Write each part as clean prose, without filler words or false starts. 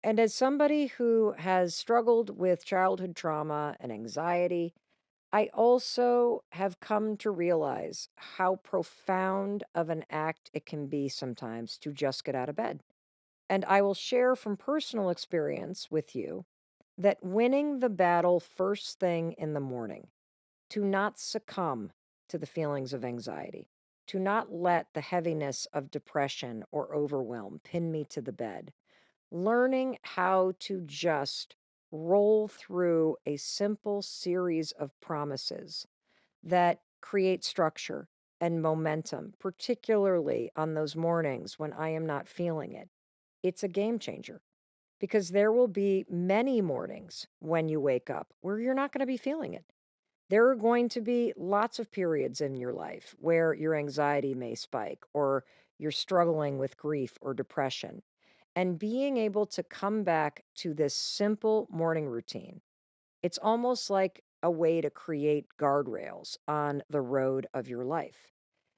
And as somebody who has struggled with childhood trauma and anxiety, I also have come to realize how profound of an act it can be sometimes to just get out of bed. And I will share from personal experience with you that winning the battle first thing in the morning, to not succumb to the feelings of anxiety, to not let the heaviness of depression or overwhelm pin me to the bed, learning how to just roll through a simple series of promises that create structure and momentum, particularly on those mornings when I am not feeling it. It's a game changer because there will be many mornings when you wake up where you're not going to be feeling it. There are going to be lots of periods in your life where your anxiety may spike or you're struggling with grief or depression. And being able to come back to this simple morning routine, it's almost like a way to create guardrails on the road of your life.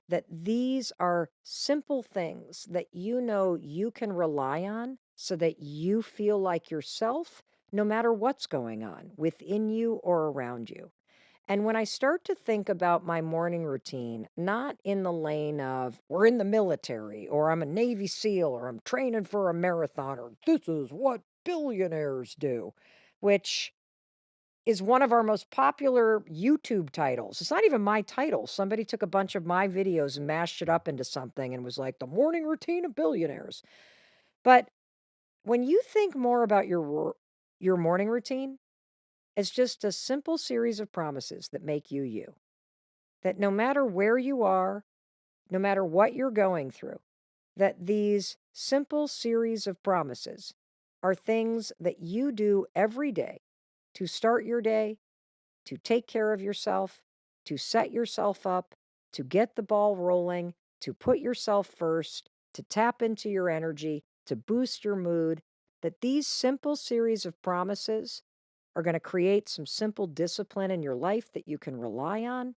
That these are simple things that you know you can rely on so that you feel like yourself no matter what's going on within you or around you. And when I start to think about my morning routine, not in the lane of we're in the military or I'm a Navy SEAL or I'm training for a marathon or this is what billionaires do, which is one of our most popular YouTube titles. It's not even my title. Somebody took a bunch of my videos and mashed it up into something and was like the morning routine of billionaires. But when you think more about your morning routine, it's just a simple series of promises that make you you. That no matter where you are, no matter what you're going through, that these simple series of promises are things that you do every day to start your day, to take care of yourself, to set yourself up, to get the ball rolling, to put yourself first, to tap into your energy, to boost your mood, that these simple series of promises are going to create some simple discipline in your life that you can rely on,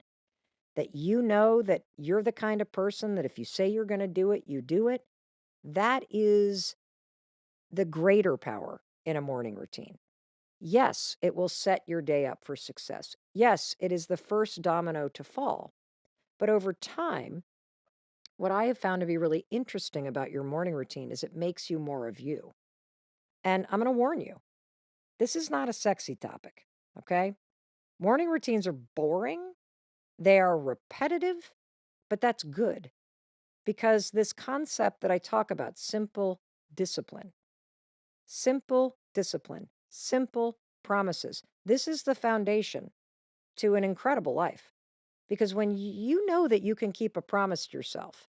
that you know that you're the kind of person that if you say you're going to do it, you do it. That is the greater power in a morning routine. Yes, it will set your day up for success. Yes, it is the first domino to fall. But over time, what I have found to be really interesting about your morning routine is it makes you more of you. And I'm going to warn you, this is not a sexy topic, okay? Morning routines are boring, they are repetitive, but that's good because this concept that I talk about, discipline, simple discipline, simple promises, this is the foundation to an incredible life. Because when you know that you can keep a promise to yourself,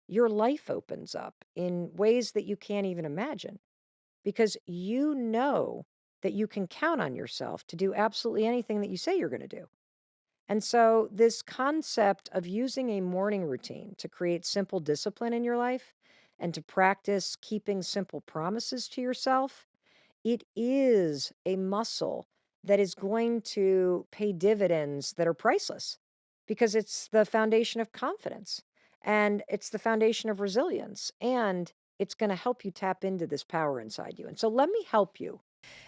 your life opens up in ways that you can't even imagine because you know that you can count on yourself to do absolutely anything that you say you're going to do. And so, this concept of using a morning routine to create simple discipline in your life and to practice keeping simple promises to yourself, it is a muscle that is going to pay dividends that are priceless because it's the foundation of confidence and it's the foundation of resilience and it's going to help you tap into this power inside you. And so let me help you.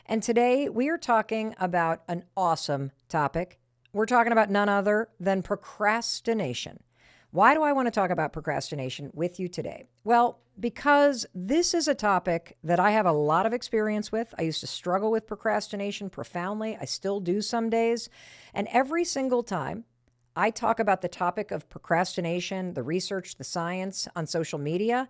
And today we are talking about an awesome topic. We're talking about none other than procrastination. Why do I want to talk about procrastination with you today? Well, because this is a topic that I have a lot of experience with. I used to struggle with procrastination profoundly. I still do some days. And every single time I talk about the topic of procrastination, the research, the science on social media,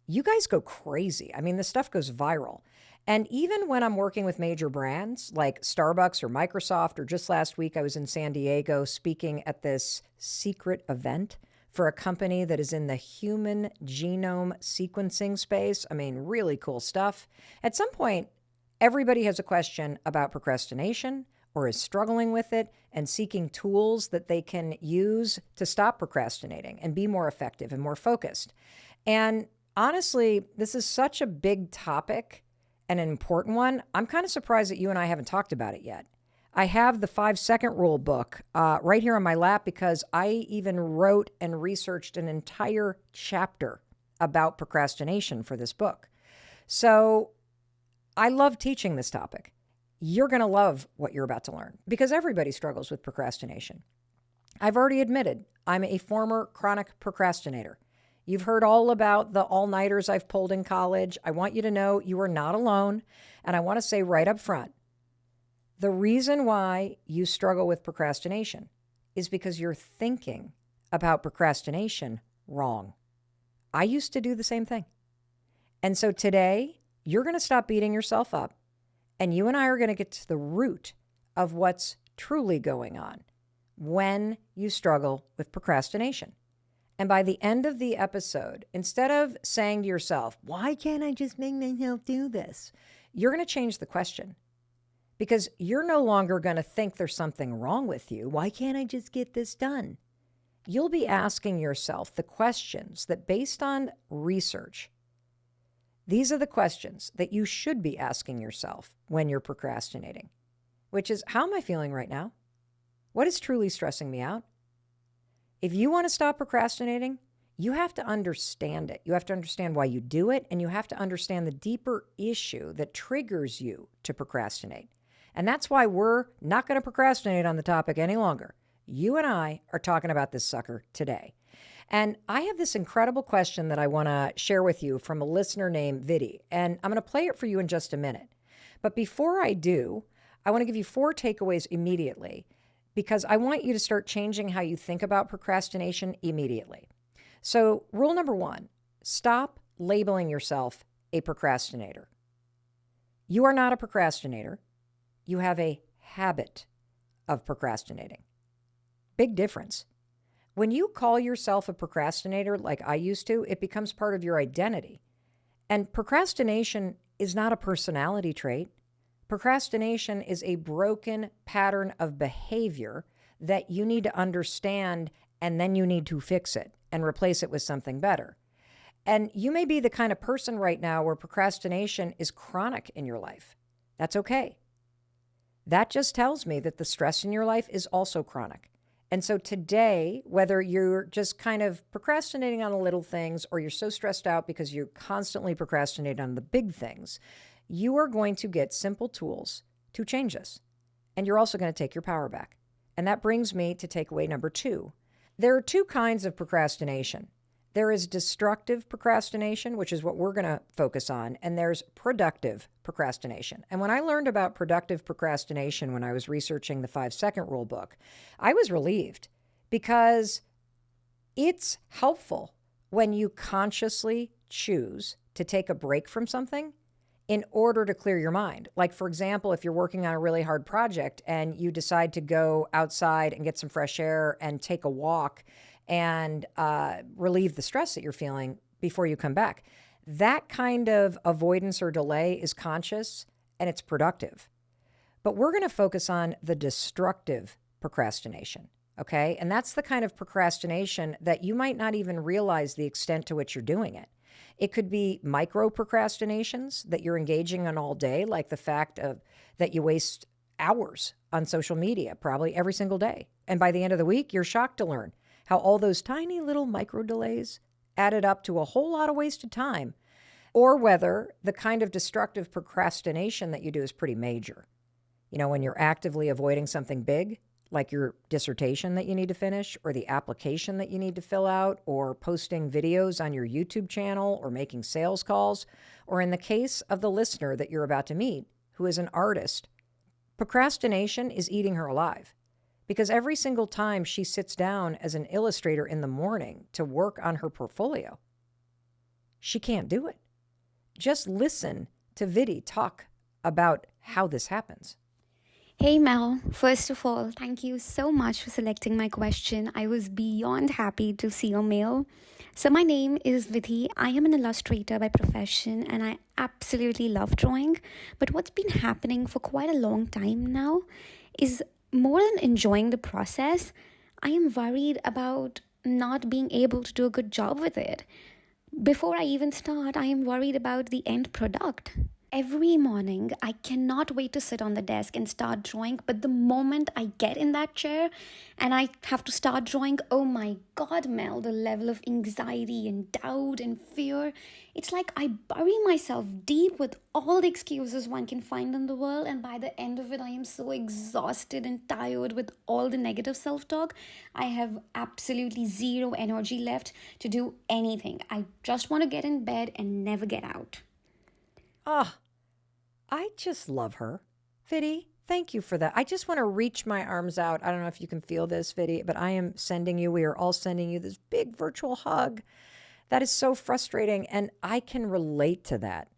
you guys go crazy. I mean, this stuff goes viral. And even when I'm working with major brands like Starbucks or Microsoft, or just last week, I was in San Diego speaking at this secret event for a company that is in the human genome sequencing space. I mean, really cool stuff. At some point, everybody has a question about procrastination or is struggling with it and seeking tools that they can use to stop procrastinating and be more effective and more focused. And honestly, this is such a big topic and an important one. I'm kind of surprised that you and I haven't talked about it yet. I have the 5-second rule book right here on my lap because I even wrote and researched an entire chapter about procrastination for this book. So I love teaching this topic. You're going to love what you're about to learn because everybody struggles with procrastination. I've already admitted I'm a former chronic procrastinator. You've heard all about the all-nighters I've pulled in college. I want you to know you are not alone. And I want to say right up front, the reason why you struggle with procrastination is because you're thinking about procrastination wrong. I used to do the same thing. And so today, you're going to stop beating yourself up, and you and I are going to get to the root of what's truly going on when you struggle with procrastination. And by the end of the episode, instead of saying to yourself, why can't I just make myself do this? You're going to change the question because you're no longer going to think there's something wrong with you. Why can't I just get this done? You'll be asking yourself the questions that, based on research, these are the questions that you should be asking yourself when you're procrastinating, which is, how am I feeling right now? What is truly stressing me out? If you want to stop procrastinating, you have to understand it. You have to understand why you do it, and you have to understand the deeper issue that triggers you to procrastinate. And that's why we're not going to procrastinate on the topic any longer. You and I are talking about this sucker today. And I have this incredible question that I want to share with you from a listener named Viddy, and I'm going to play it for you in just a minute. But before I do, I want to give you 4 takeaways immediately because I want you to start changing how you think about procrastination immediately. So rule number 1, stop labeling yourself a procrastinator. You are not a procrastinator. You have a habit of procrastinating. Big difference. When you call yourself a procrastinator like I used to, it becomes part of your identity. And procrastination is not a personality trait. Procrastination is a broken pattern of behavior that you need to understand, and then you need to fix it and replace it with something better. And you may be the kind of person right now where procrastination is chronic in your life. That's okay. That just tells me that the stress in your life is also chronic. And so today, whether you're just kind of procrastinating on the little things or you're so stressed out because you constantly procrastinate on the big things, you are going to get simple tools to change this. And you're also going to take your power back. And that brings me to takeaway number 2. There are 2 kinds of procrastination. There is destructive procrastination, which is what we're going to focus on, and there's productive procrastination. And when I learned about productive procrastination when I was researching the 5-second rule book, I was relieved because it's helpful when you consciously choose to take a break from something in order to clear your mind. Like, for example, if you're working on a really hard project and you decide to go outside and get some fresh air and take a walk and relieve the stress that you're feeling before you come back. That kind of avoidance or delay is conscious and it's productive. But we're going to focus on the destructive procrastination, okay? And that's the kind of procrastination that you might not even realize the extent to which you're doing it. It could be micro procrastinations that you're engaging in all day, like the fact that you waste hours on social media, probably every single day. And by the end of the week, you're shocked to learn how all those tiny little micro delays added up to a whole lot of wasted time, or whether the kind of destructive procrastination that you do is pretty major. You know, when you're actively avoiding something big, like your dissertation that you need to finish, or the application that you need to fill out, or posting videos on your YouTube channel, or making sales calls, or in the case of the listener that you're about to meet, who is an artist, procrastination is eating her alive. Because every single time she sits down as an illustrator in the morning to work on her portfolio, she can't do it. Just listen to Viddy talk about how this happens. Hey Mel, first of all, thank you so much for selecting my question. I was beyond happy to see your mail. So my name is Vidhi. I am an illustrator by profession and I absolutely love drawing. But what's been happening for quite a long time now is more than enjoying the process, I am worried about not being able to do a good job with it. Before I even start, I am worried about the end product. Every morning, I cannot wait to sit on the desk and start drawing. But the moment I get in that chair and I have to start drawing, oh my God, Mel, the level of anxiety and doubt and fear. It's like I bury myself deep with all the excuses one can find in the world. And by the end of it, I am so exhausted and tired with all the negative self talk. I have absolutely zero energy left to do anything. I just want to get in bed and never get out. Ah, I just love her. Vidi, thank you for that. I just want to reach my arms out. I don't know if you can feel this, Vidi, but I am sending you, we are all sending you this big virtual hug. That is so frustrating. And I can relate to that.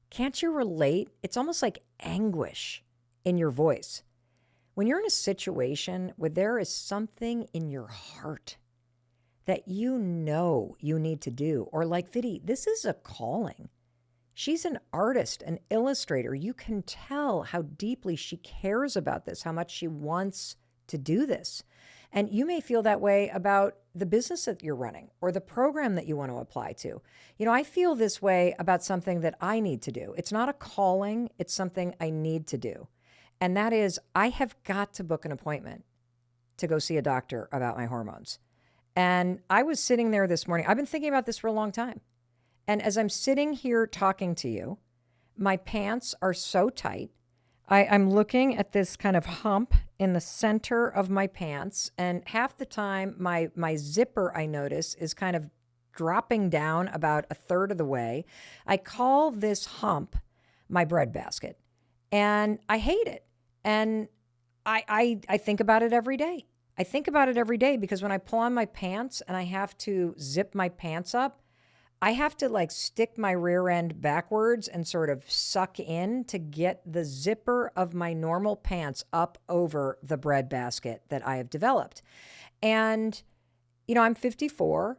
Can't you relate? It's almost like anguish in your voice. When you're in a situation where there is something in your heart that you know you need to do, or like Vidi, this is a calling. She's an artist, an illustrator. You can tell how deeply she cares about this, how much she wants to do this. And you may feel that way about the business that you're running or the program that you want to apply to. You know, I feel this way about something that I need to do. It's not a calling, it's something I need to do. And that is, I have got to book an appointment to go see a doctor about my hormones. And I was sitting there this morning. I've been thinking about this for a long time. And as I'm sitting here talking to you, my pants are so tight. I'm looking at this kind of hump in the center of my pants. And half the time, my zipper, I notice, is kind of dropping down about a third of the way. I call this hump my breadbasket. And I hate it. And I think about it every day. I think about it every day because when I pull on my pants and I have to zip my pants up, I have to like stick my rear end backwards and sort of suck in to get the zipper of my normal pants up over the breadbasket that I have developed. And, you know, I'm 54.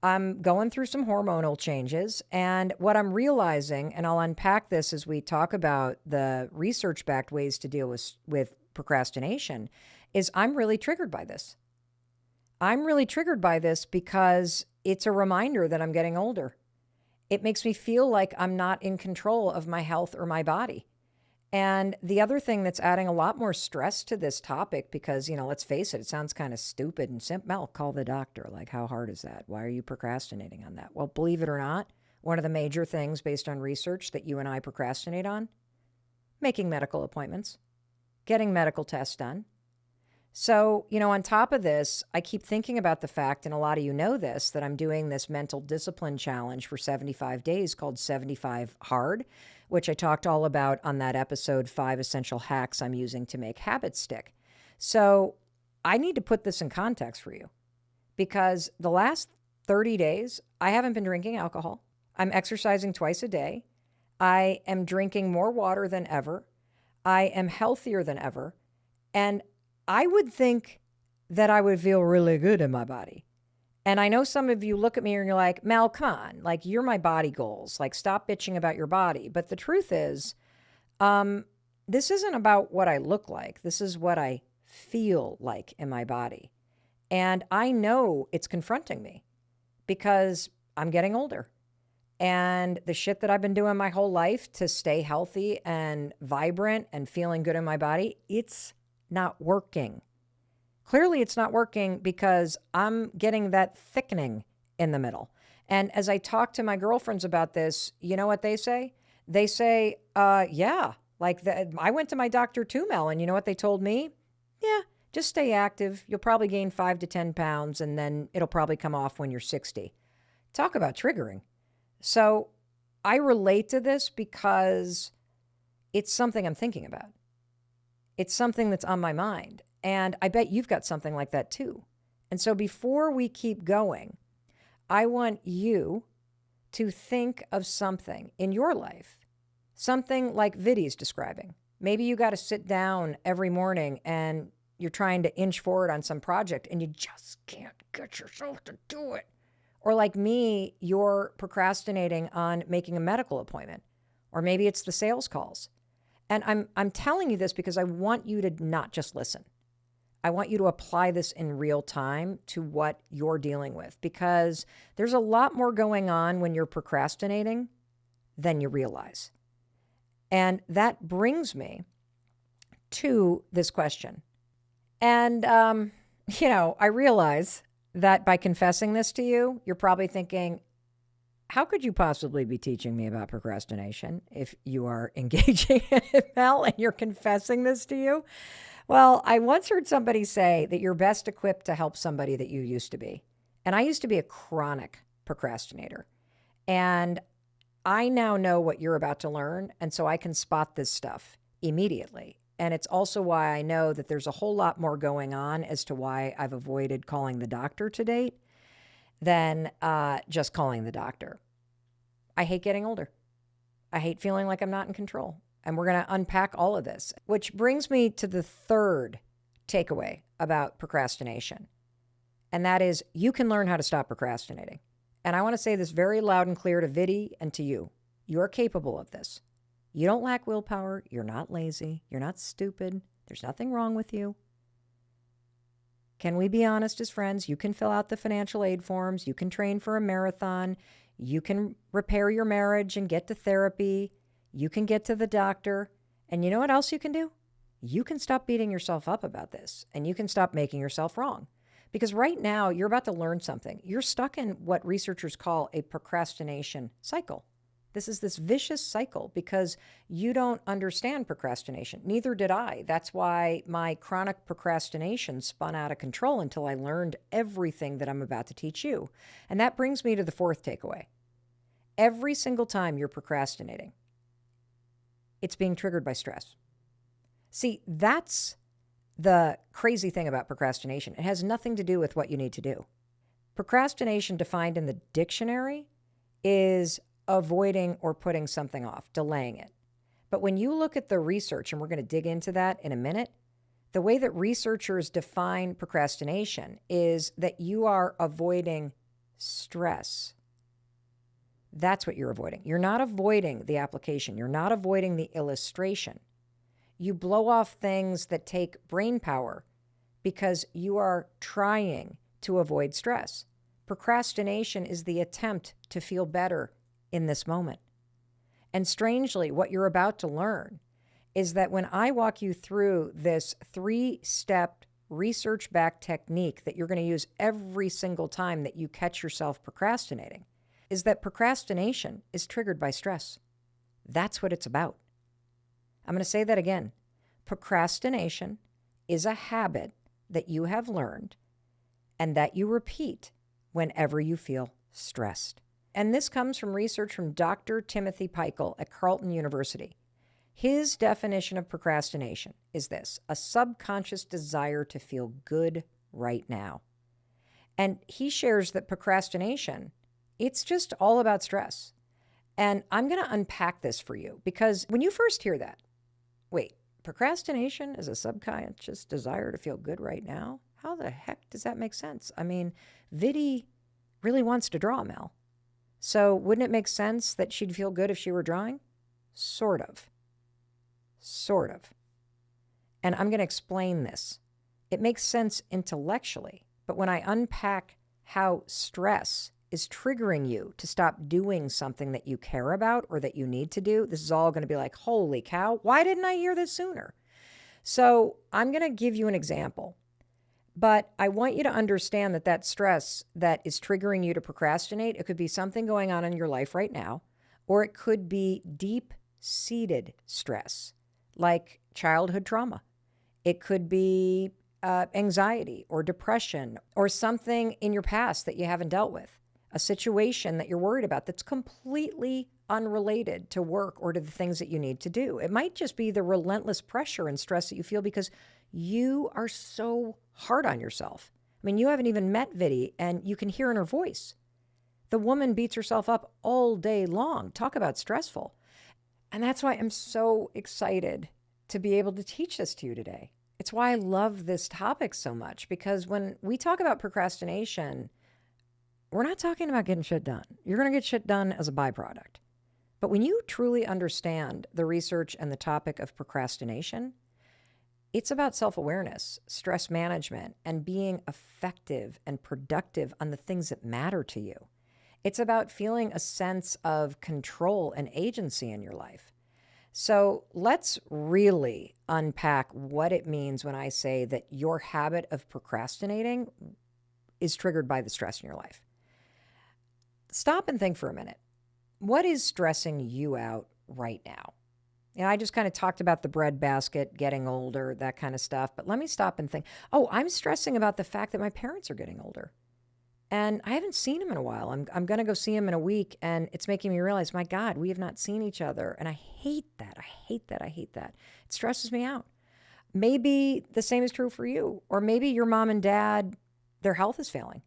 I'm going through some hormonal changes. And what I'm realizing, and I'll unpack this as we talk about the research backed ways to deal with procrastination, is I'm really triggered by this. I'm really triggered by this because it's a reminder that I'm getting older. It makes me feel like I'm not in control of my health or my body. And the other thing that's adding a lot more stress to this topic, because, you know, let's face it, it sounds kind of stupid and simple. Mel, call the doctor. Like, how hard is that? Why are you procrastinating on that? Well, believe it or not, one of the major things based on research that you and I procrastinate on, making medical appointments, getting medical tests done. So, you know, on top of this, I keep thinking about the fact, and a lot of you know this, that I'm doing this mental discipline challenge for 75 days called 75 Hard, which I talked all about on that episode, 5 Essential Hacks I'm using to make habits stick. So I need to put this in context for you because the last 30 days, I haven't been drinking alcohol. I'm exercising twice a day. I am drinking more water than ever. I am healthier than ever. And I would think that I would feel really good in my body. And I know some of you look at me and you're like, Mel, come on, like you're my body goals. Like stop bitching about your body. But the truth is, this isn't about what I look like. This is what I feel like in my body. And I know it's confronting me because I'm getting older. And the shit that I've been doing my whole life to stay healthy and vibrant and feeling good in my body, it's not working. Clearly, it's not working because I'm getting that thickening in the middle. And as I talk to my girlfriends about this, you know what they say? They say, yeah, I went to my doctor too, Mel, and you know what they told me? Yeah, just stay active. You'll probably gain 5 to 10 pounds, and then it'll probably come off when you're 60. Talk about triggering. So I relate to this because it's something I'm thinking about. It's something that's on my mind. And I bet you've got something like that too. And so before we keep going, I want you to think of something in your life, something like Vidi's describing. Maybe you got to sit down every morning and you're trying to inch forward on some project and you just can't get yourself to do it. Or like me, you're procrastinating on making a medical appointment. Or maybe it's the sales calls. And I'm telling you this because I want you to not just listen. I want you to apply this in real time to what you're dealing with because there's a lot more going on when you're procrastinating than you realize. And that brings me to this question. And, I realize that by confessing this to you, you're probably thinking, how could you possibly be teaching me about procrastination if you are engaging in it, Mel, and you're confessing this to you? Well, I once heard somebody say that you're best equipped to help somebody that you used to be. And I used to be a chronic procrastinator. And I now know what you're about to learn. And so I can spot this stuff immediately. And it's also why I know that there's a whole lot more going on as to why I've avoided calling the doctor to date than just calling the doctor. I hate getting older. I hate feeling like I'm not in control. And we're going to unpack all of this, which brings me to the third takeaway about procrastination. And that is you can learn how to stop procrastinating. And I want to say this very loud and clear to Vidi and to you. You are capable of this. You don't lack willpower. You're not lazy. You're not stupid. There's nothing wrong with you. Can we be honest as friends? You can fill out the financial aid forms. You can train for a marathon. You can repair your marriage and get to therapy. You can get to the doctor. And you know what else you can do? You can stop beating yourself up about this, and you can stop making yourself wrong. Because right now, you're about to learn something. You're stuck in what researchers call a procrastination cycle. This is this vicious cycle because you don't understand procrastination. Neither did I. That's why my chronic procrastination spun out of control until I learned everything that I'm about to teach you. And that brings me to the fourth takeaway. Every single time you're procrastinating, it's being triggered by stress. See, that's the crazy thing about procrastination. It has nothing to do with what you need to do. Procrastination, defined in the dictionary, is avoiding or putting something off, delaying it. But when you look at the research, and we're going to dig into that in a minute, the way that researchers define procrastination is that you are avoiding stress. That's what you're avoiding. You're not avoiding the application. You're not avoiding the illustration. You blow off things that take brain power because you are trying to avoid stress. Procrastination is the attempt to feel better in this moment. And strangely, what you're about to learn is that when I walk you through this 3-step research-backed technique that you're going to use every single time that you catch yourself procrastinating, is that procrastination is triggered by stress. That's what it's about. I'm going to say that again. Procrastination is a habit that you have learned and that you repeat whenever you feel stressed. And this comes from research from Dr. Timothy Peichel at Carleton University. His definition of procrastination is this: a subconscious desire to feel good right now. And he shares that procrastination, it's just all about stress. And I'm going to unpack this for you because when you first hear that, wait, procrastination is a subconscious desire to feel good right now? How the heck does that make sense? I mean, Vidi really wants to draw, Mel. So wouldn't it make sense that she'd feel good if she were drawing? Sort of. Sort of. And I'm going to explain this. It makes sense intellectually, but when I unpack how stress is triggering you to stop doing something that you care about or that you need to do, this is all going to be like, holy cow, why didn't I hear this sooner? So I'm going to give you an example. But I want you to understand that that stress that is triggering you to procrastinate, it could be something going on in your life right now, or it could be deep-seated stress, like childhood trauma. It could be anxiety or depression or something in your past that you haven't dealt with, a situation that you're worried about that's completely unrelated to work or to the things that you need to do. It might just be the relentless pressure and stress that you feel because you are so hard on yourself. I mean, you haven't even met Vidi, and you can hear in her voice. The woman beats herself up all day long. Talk about stressful. And that's why I'm so excited to be able to teach this to you today. It's why I love this topic so much, because when we talk about procrastination, we're not talking about getting shit done. You're going to get shit done as a byproduct. But when you truly understand the research and the topic of procrastination, it's about self-awareness, stress management, and being effective and productive on the things that matter to you. It's about feeling a sense of control and agency in your life. So let's really unpack what it means when I say that your habit of procrastinating is triggered by the stress in your life. Stop and think for a minute. What is stressing you out right now? I just kind of talked about the breadbasket, getting older, that kind of stuff. But let me stop and think, oh, I'm stressing about the fact that my parents are getting older. And I haven't seen them in a while. I'm going to go see them in a week. And it's making me realize, my God, we have not seen each other. And I hate that. I hate that. I hate that. It stresses me out. Maybe the same is true for you. Or maybe your mom and dad, their health is failing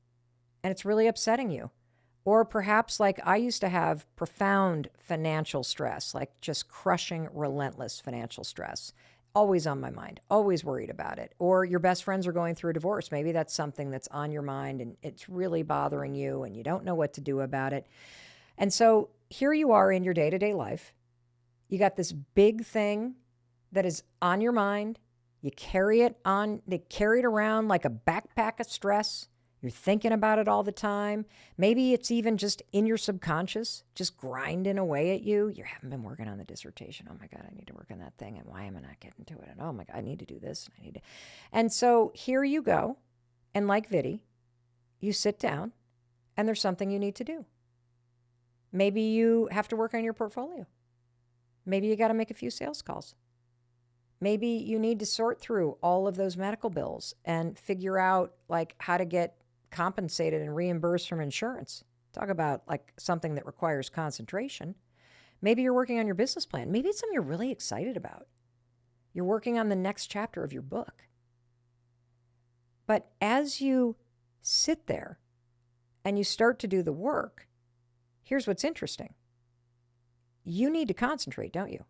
and it's really upsetting you. Or perhaps, like I used to have, profound financial stress, like just crushing, relentless financial stress, always on my mind, always worried about it. Or your best friends are going through a divorce. Maybe that's something that's on your mind and it's really bothering you and you don't know what to do about it. And so here you are in your day-to-day life. You got this big thing that is on your mind. You carry it around like a backpack of stress. You're thinking about it all the time. Maybe it's even just in your subconscious, just grinding away at you. You haven't been working on the dissertation. Oh my God, I need to work on that thing. And why am I not getting to it? And oh my God, I need to do this. And so here you go. And like Vidi, you sit down and there's something you need to do. Maybe you have to work on your portfolio. Maybe you got to make a few sales calls. Maybe you need to sort through all of those medical bills and figure out like how to get compensated and reimbursed from insurance. Talk about like something that requires concentration. Maybe you're working on your business plan. Maybe it's something you're really excited about. You're working on the next chapter of your book. But as you sit there and you start to do the work, here's what's interesting. You need to concentrate, don't you?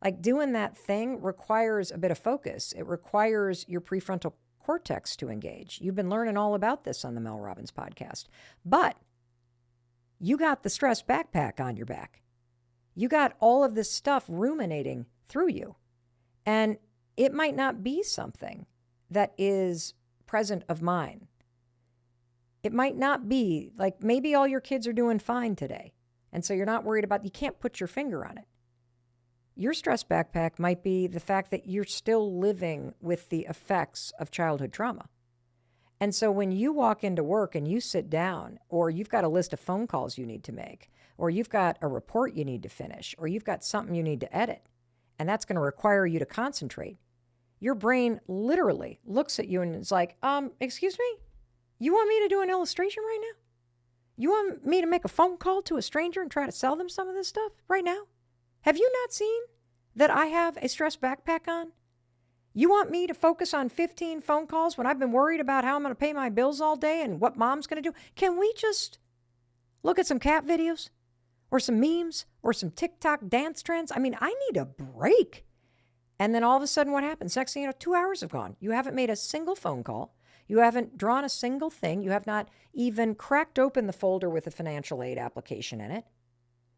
Like doing that thing requires a bit of focus. It requires your prefrontal cortex to engage. You've been learning all about this on the Mel Robbins podcast. But you got the stress backpack on your back. You got all of this stuff ruminating through you. And it might not be something that is present of mind. It might not be like maybe all your kids are doing fine today. And so you're not worried about, you can't put your finger on it. Your stress backpack might be the fact that you're still living with the effects of childhood trauma. And so when you walk into work and you sit down, or you've got a list of phone calls you need to make, or you've got a report you need to finish, or you've got something you need to edit, and that's going to require you to concentrate, your brain literally looks at you and is like, excuse me? You want me to do an illustration right now? You want me to make a phone call to a stranger and try to sell them some of this stuff right now? Have you not seen that I have a stress backpack on? You want me to focus on 15 phone calls when I've been worried about how I'm going to pay my bills all day and what mom's going to do? Can we just look at some cat videos or some memes or some TikTok dance trends? I mean, I need a break. And then all of a sudden what happens? Next thing you know, 2 hours have gone. You haven't made a single phone call. You haven't drawn a single thing. You have not even cracked open the folder with a financial aid application in it.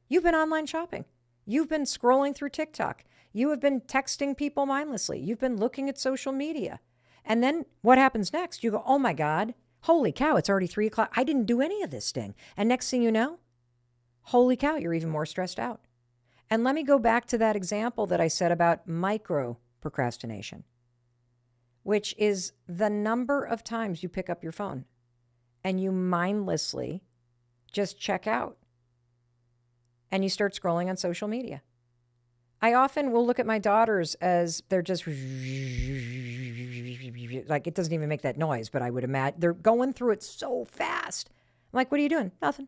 You've been online shopping. You've been scrolling through TikTok. You have been texting people mindlessly. You've been looking at social media. And then what happens next? You go, oh my God, holy cow, it's already 3 o'clock. I didn't do any of this thing. And next thing you know, holy cow, you're even more stressed out. And let me go back to that example that I said about micro procrastination, which is the number of times you pick up your phone and you mindlessly just check out. And you start scrolling on social media. I often will look at my daughters as they're just like, it doesn't even make that noise, but I would imagine they're going through it so fast. I'm like, what are you doing? Nothing.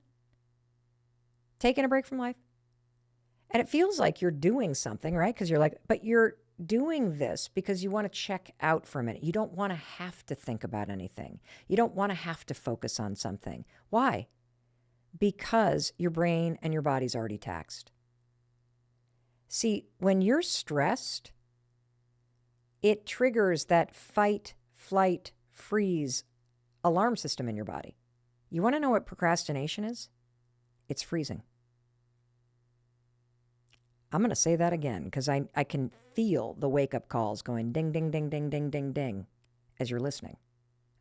Taking a break from life. And it feels like you're doing something, right? Because you're like, but you're doing this because you want to check out for a minute. You don't want to have to think about anything. You don't want to have to focus on something. Why? Because your brain and your body's already taxed. See, when you're stressed, it triggers that fight, flight, freeze alarm system in your body. You want to know what procrastination is? It's freezing. I'm going to say that again because I can feel the wake-up calls going ding, ding, ding, ding, ding, ding, ding as you're listening.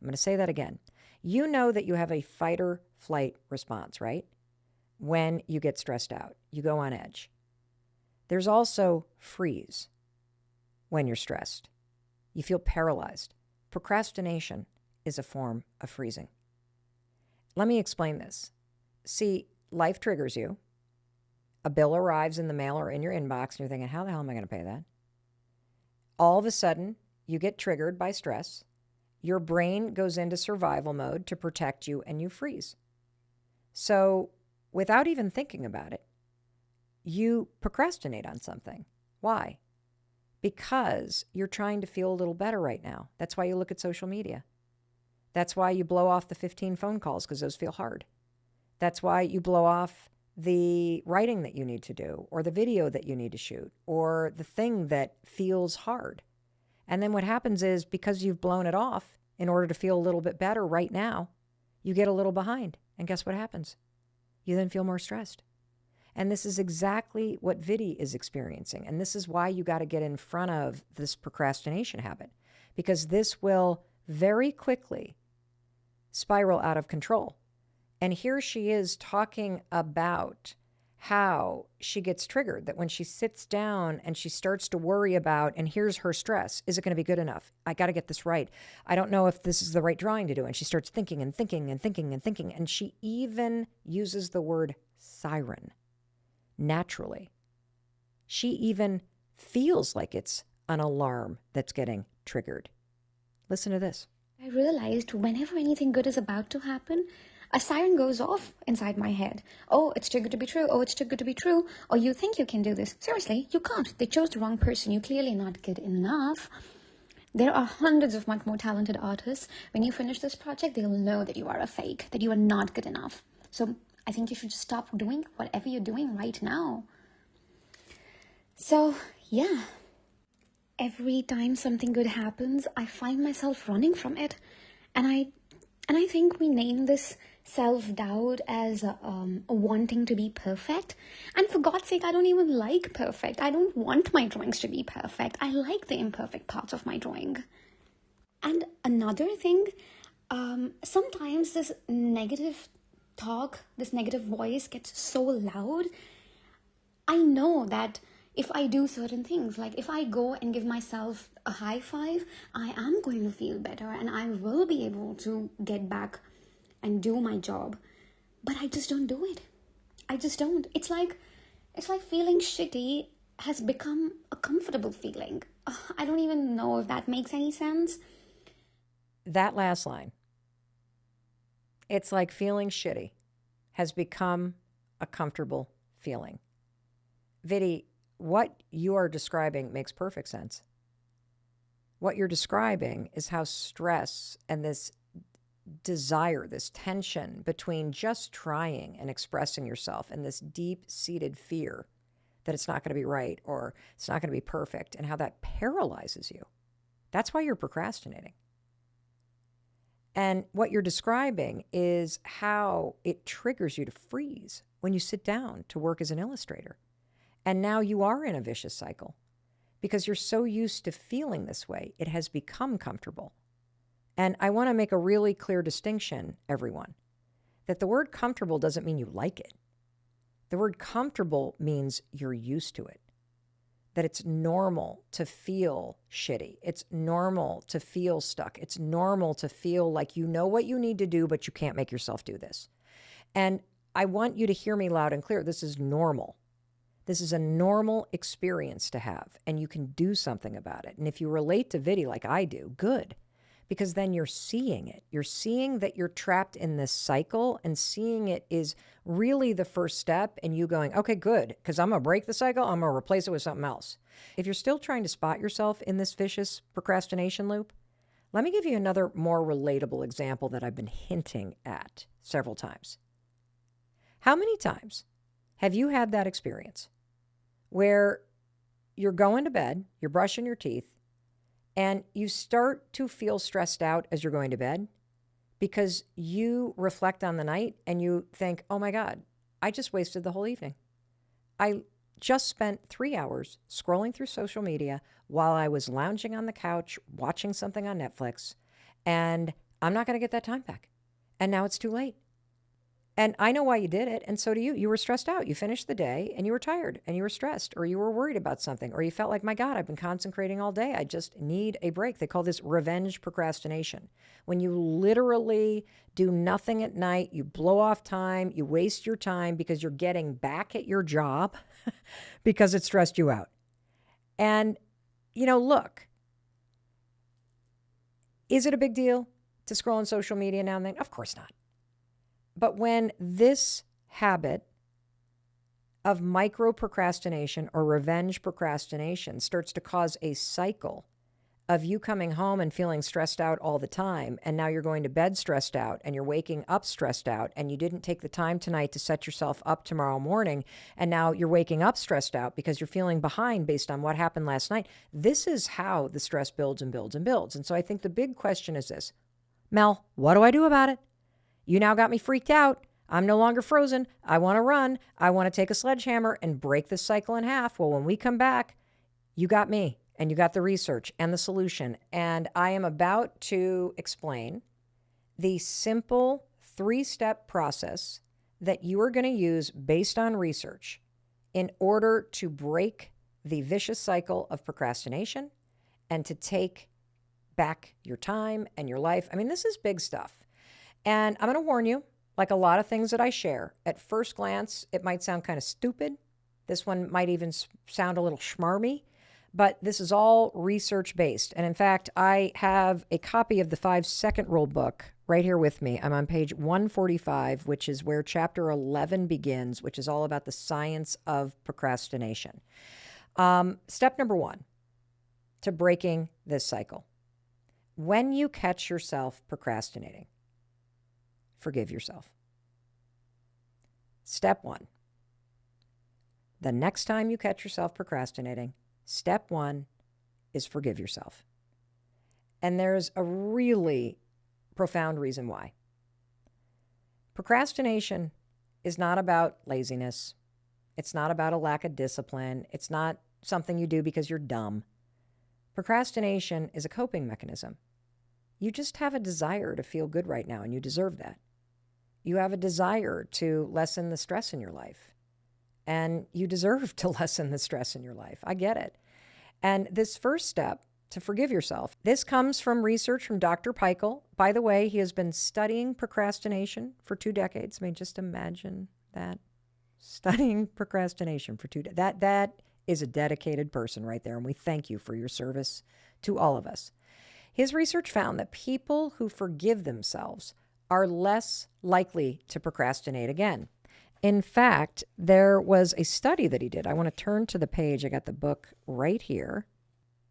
I'm going to say that again. You know that you have a fight or flight response, right? When you get stressed out, you go on edge. There's also freeze when you're stressed. You feel paralyzed. Procrastination is a form of freezing. Let me explain this. See, life triggers you. A bill arrives in the mail or in your inbox, and you're thinking, how the hell am I going to pay that? All of a sudden, you get triggered by stress. Your brain goes into survival mode to protect you, and you freeze. So, without even thinking about it, you procrastinate on something. Why? Because you're trying to feel a little better right now. That's why you look at social media. That's why you blow off the 15 phone calls, because those feel hard. That's why you blow off the writing that you need to do, or the video that you need to shoot, or the thing that feels hard. And then what happens is, because you've blown it off in order to feel a little bit better right now, you get a little behind. And guess what happens? You then feel more stressed. And this is exactly what Vidhi is experiencing. And this is why you got to get in front of this procrastination habit, because this will very quickly spiral out of control. And here she is talking about how she gets triggered, that when she sits down and she starts to worry about, and here's her stress, is it going to be good enough? I got to get this right. I don't know if this is the right drawing to do. And she starts thinking and thinking and thinking and thinking. And she even uses the word siren naturally. She even feels like it's an alarm that's getting triggered. Listen to this. I realized whenever anything good is about to happen, a siren goes off inside my head. Oh, it's too good to be true. Oh, it's too good to be true. Oh, you think you can do this. Seriously, you can't. They chose the wrong person. You're clearly not good enough. There are hundreds of much more talented artists. When you finish this project, they'll know that you are a fake, that you are not good enough. So I think you should just stop doing whatever you're doing right now. So, yeah. Every time something good happens, I find myself running from it. And I think we name this self-doubt as wanting to be perfect. And for God's sake, I don't even like perfect. I don't want my drawings to be perfect. I like the imperfect parts of my drawing. And another thing, sometimes this negative talk, this negative voice gets so loud. I know that if I do certain things, like if I go and give myself a high five, I am going to feel better and I will be able to get back and do my job. But I just don't do it. I just don't. It's like feeling shitty has become a comfortable feeling. I don't even know if that makes any sense. That last line, it's like feeling shitty, has become a comfortable feeling. Vidhi, what you are describing makes perfect sense. What you're describing is how stress and this desire, this tension between just trying and expressing yourself, and this deep-seated fear that it's not going to be right or it's not going to be perfect, and how that paralyzes you. That's why you're procrastinating. And what you're describing is how it triggers you to freeze when you sit down to work as an illustrator. And now you are in a vicious cycle because you're so used to feeling this way, it has become comfortable. And I want to make a really clear distinction, everyone, that the word comfortable doesn't mean you like it. The word comfortable means you're used to it, that it's normal to feel shitty. It's normal to feel stuck. It's normal to feel like you know what you need to do, but you can't make yourself do this. And I want you to hear me loud and clear. This is normal. This is a normal experience to have, and you can do something about it. And if you relate to Vidhi like I do, good, because then you're seeing it. You're seeing that you're trapped in this cycle, and seeing it is really the first step, and you going, okay, good, because I'm going to break the cycle. I'm going to replace it with something else. If you're still trying to spot yourself in this vicious procrastination loop, let me give you another more relatable example that I've been hinting at several times. How many times have you had that experience where you're going to bed, you're brushing your teeth, and you start to feel stressed out as you're going to bed because you reflect on the night and you think, oh my God, I just wasted the whole evening. I just spent 3 hours scrolling through social media while I was lounging on the couch, watching something on Netflix, and I'm not going to get that time back. And now it's too late. And I know why you did it, and so do you. You were stressed out. You finished the day and you were tired and you were stressed, or you were worried about something, or you felt like, my God, I've been concentrating all day. I just need a break. They call this revenge procrastination. When you literally do nothing at night, you blow off time, you waste your time because you're getting back at your job because it stressed you out. And, look, is it a big deal to scroll on social media now and then? Of course not. But when this habit of micro procrastination or revenge procrastination starts to cause a cycle of you coming home and feeling stressed out all the time, and now you're going to bed stressed out and you're waking up stressed out, and you didn't take the time tonight to set yourself up tomorrow morning, and now you're waking up stressed out because you're feeling behind based on what happened last night. This is how the stress builds and builds and builds. And so I think the big question is this: Mel, what do I do about it? You now got me freaked out. I'm no longer frozen. I want to run. I want to take a sledgehammer and break this cycle in half. Well, when we come back, you got me and you got the research and the solution. And I am about to explain the simple 3-step process that you are going to use based on research in order to break the vicious cycle of procrastination and to take back your time and your life. I mean, this is big stuff. And I'm going to warn you, like a lot of things that I share, at first glance, it might sound kind of stupid. This one might even sound a little schmarmy, but this is all research-based. And in fact, I have a copy of the 5-Second Rule book right here with me. I'm on page 145, which is where chapter 11 begins, which is all about the science of procrastination. Step number 1 to breaking this cycle. When you catch yourself procrastinating, forgive yourself. Step 1. The next time you catch yourself procrastinating, step 1 is forgive yourself. And there's a really profound reason why. Procrastination is not about laziness. It's not about a lack of discipline. It's not something you do because you're dumb. Procrastination is a coping mechanism. You just have a desire to feel good right now, and you deserve that. You have a desire to lessen the stress in your life, and you deserve to lessen the stress in your life. I get it. And this first step, to forgive yourself, this comes from research from Dr. Peichel. By the way, he has been studying procrastination for 2 decades. I mean, just imagine that. Studying procrastination for 2 decades. That is a dedicated person right there, and we thank you for your service to all of us. His research found that people who forgive themselves are less likely to procrastinate again. In fact, there was a study that he did. I want to turn to the page. I got the book right here.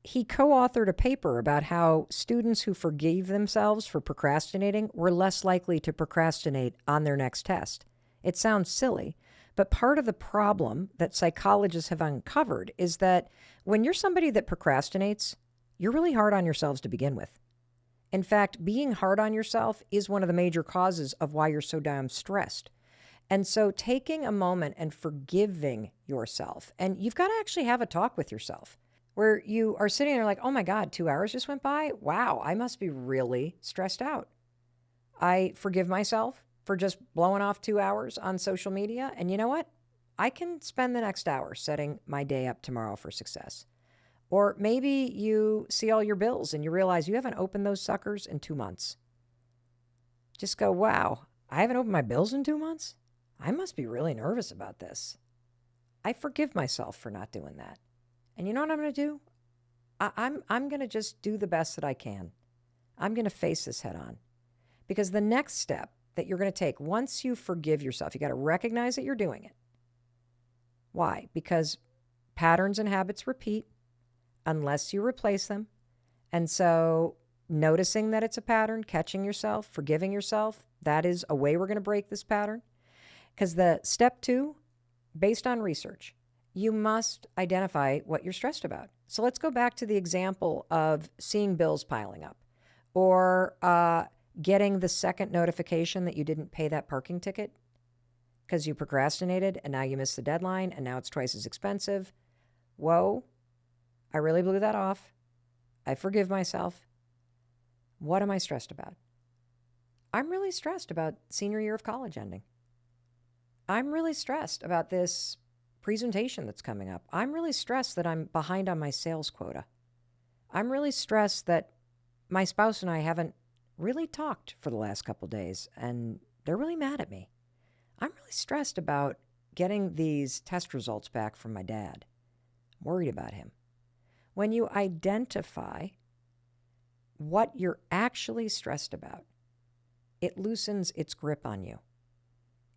He co-authored a paper about how students who forgave themselves for procrastinating were less likely to procrastinate on their next test. It sounds silly, but part of the problem that psychologists have uncovered is that when you're somebody that procrastinates, you're really hard on yourselves to begin with. In fact, being hard on yourself is one of the major causes of why you're so damn stressed. And so taking a moment and forgiving yourself, and you've got to actually have a talk with yourself where you are sitting there like, oh my God, 2 hours just went by? Wow, I must be really stressed out. I forgive myself for just blowing off 2 hours on social media. And you know what? I can spend the next hour setting my day up tomorrow for success. Or maybe you see all your bills and you realize you haven't opened those suckers in 2 months. Just go, wow, I haven't opened my bills in 2 months? I must be really nervous about this. I forgive myself for not doing that. And you know what I'm going to do? I'm going to just do the best that I can. I'm going to face this head on. Because the next step that you're going to take, once you forgive yourself, you got to recognize that you're doing it. Why? Because patterns and habits repeat unless you replace them. And so noticing that it's a pattern, catching yourself, forgiving yourself, that is a way we're going to break this pattern. Because the step 2, based on research, you must identify what you're stressed about. So let's go back to the example of seeing bills piling up or getting the second notification that you didn't pay that parking ticket because you procrastinated and now you missed the deadline and now it's twice as expensive. Whoa, I really blew that off. I forgive myself. What am I stressed about? I'm really stressed about senior year of college ending. I'm really stressed about this presentation that's coming up. I'm really stressed that I'm behind on my sales quota. I'm really stressed that my spouse and I haven't really talked for the last couple days, and they're really mad at me. I'm really stressed about getting these test results back from my dad. I'm worried about him. When you identify what you're actually stressed about, it loosens its grip on you.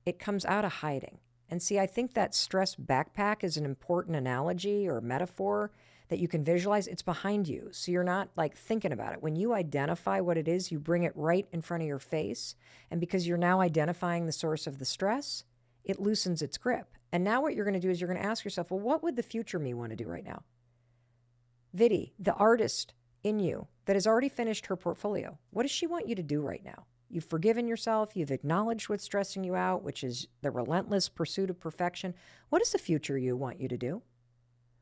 It comes out of hiding. And see, I think that stress backpack is an important analogy or metaphor that you can visualize. It's behind you. So you're not like thinking about it. When you identify what it is, you bring it right in front of your face. And because you're now identifying the source of the stress, it loosens its grip. And now what you're going to do is you're going to ask yourself, well, what would the future me want to do right now? Vidi, the artist in you that has already finished her portfolio, what does she want you to do right now? You've forgiven yourself. You've acknowledged what's stressing you out, which is the relentless pursuit of perfection. What does the future you want you to do?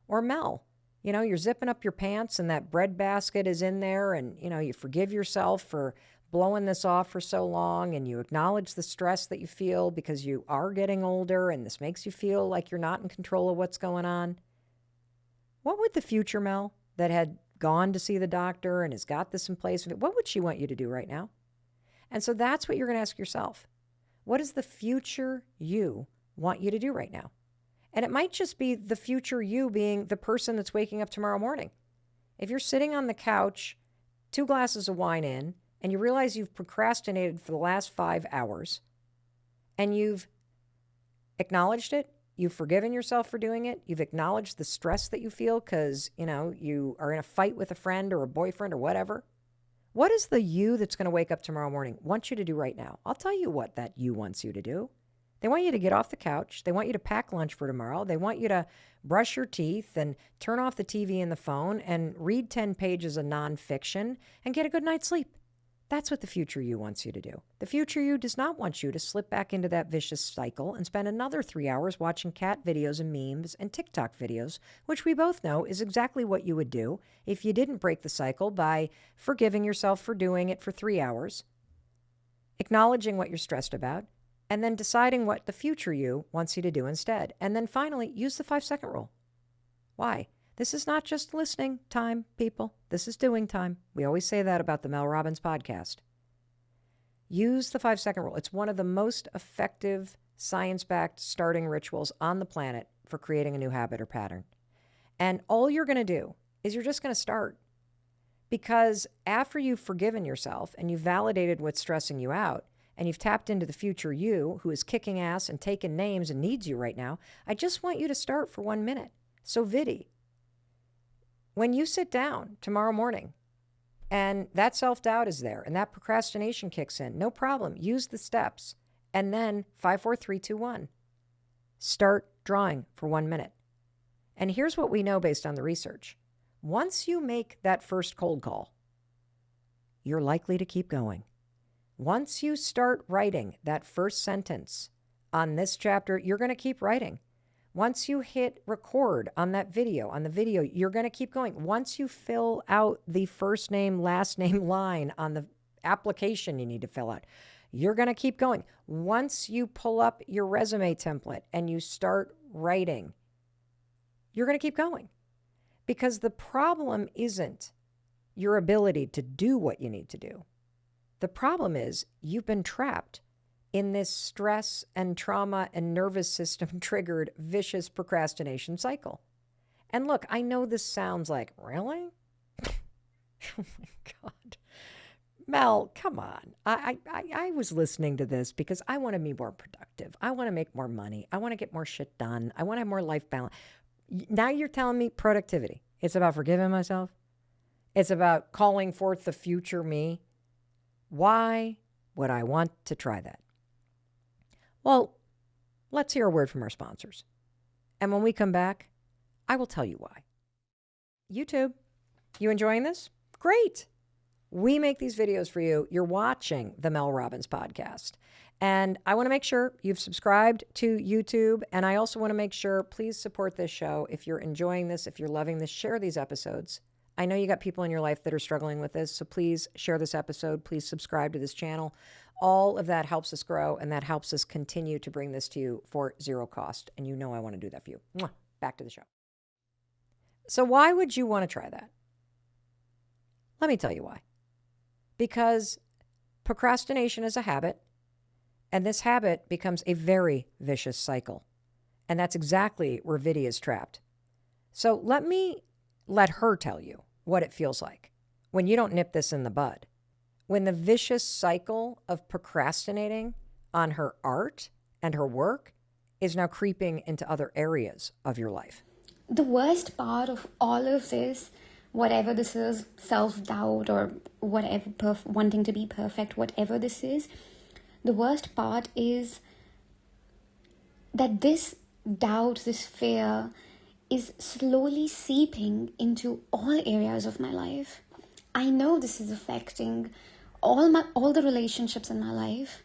Or Mel, you're zipping up your pants and that bread basket is in there and, you forgive yourself for blowing this off for so long and you acknowledge the stress that you feel because you are getting older and this makes you feel like you're not in control of what's going on. What would the future Mel that had gone to see the doctor and has got this in place, what would she want you to do right now? And so that's what you're going to ask yourself. What does the future you want you to do right now? And it might just be the future you being the person that's waking up tomorrow morning. If you're sitting on the couch, 2 glasses of wine in, and you realize you've procrastinated for the last 5 hours, and you've acknowledged it, you've forgiven yourself for doing it, you've acknowledged the stress that you feel because, you are in a fight with a friend or a boyfriend or whatever. What is the you that's going to wake up tomorrow morning want you to do right now? I'll tell you what that you wants you to do. They want you to get off the couch. They want you to pack lunch for tomorrow. They want you to brush your teeth and turn off the TV and the phone and read 10 pages of nonfiction and get a good night's sleep. That's what the future you wants you to do. The future you does not want you to slip back into that vicious cycle and spend another 3 hours watching cat videos and memes and TikTok videos, which we both know is exactly what you would do if you didn't break the cycle by forgiving yourself for doing it for 3 hours, acknowledging what you're stressed about, and then deciding what the future you wants you to do instead. And then finally, use the 5-second rule. Why? This is not just listening time, people. This is doing time. We always say that about the Mel Robbins podcast. Use the 5-second rule. It's one of the most effective science-backed starting rituals on the planet for creating a new habit or pattern. And all you're going to do is you're just going to start. Because after you've forgiven yourself and you've validated what's stressing you out, and you've tapped into the future you who is kicking ass and taking names and needs you right now, I just want you to start for 1 minute. So Vidi, when you sit down tomorrow morning and that self-doubt is there and that procrastination kicks in, no problem. Use the steps. And then 5, 4, 3, 2, 1. Start drawing for 1 minute. And here's what we know based on the research. Once you make that first cold call, you're likely to keep going. Once you start writing that first sentence on this chapter, you're going to keep writing. Once you hit record on the video, you're going to keep going. Once you fill out the first name, last name line on the application you need to fill out, you're going to keep going. Once you pull up your resume template and you start writing, you're going to keep going. Because the problem isn't your ability to do what you need to do. The problem is you've been trapped in this stress and trauma and nervous system triggered vicious procrastination cycle. And look, I know this sounds like, really? Oh my God. Mel, come on. I was listening to this because I want to be more productive. I want to make more money. I want to get more shit done. I want to have more life balance. Now you're telling me productivity. It's about forgiving myself. It's about calling forth the future me. Why would I want to try that? Well, let's hear a word from our sponsors. And when we come back, I will tell you why. YouTube, you enjoying this? Great. We make these videos for you. You're watching the Mel Robbins podcast. And I want to make sure you've subscribed to YouTube. And I also want to make sure, please support this show. If you're enjoying this, if you're loving this, share these episodes. I know you got people in your life that are struggling with this, so please share this episode. Please subscribe to this channel. All of that helps us grow, and that helps us continue to bring this to you for zero cost. And you know I want to do that for you. Mwah. Back to the show. So why would you want to try that? Let me tell you why. Because procrastination is a habit, and this habit becomes a very vicious cycle. And that's exactly where Vidya is trapped. So let her tell you what it feels like when you don't nip this in the bud. When the vicious cycle of procrastinating on her art and her work is now creeping into other areas of your life. The worst part of all of this, whatever this is, self-doubt or whatever, wanting to be perfect, whatever this is, the worst part is that this doubt, this fear is slowly seeping into all areas of my life. I know this is affecting all the relationships in my life.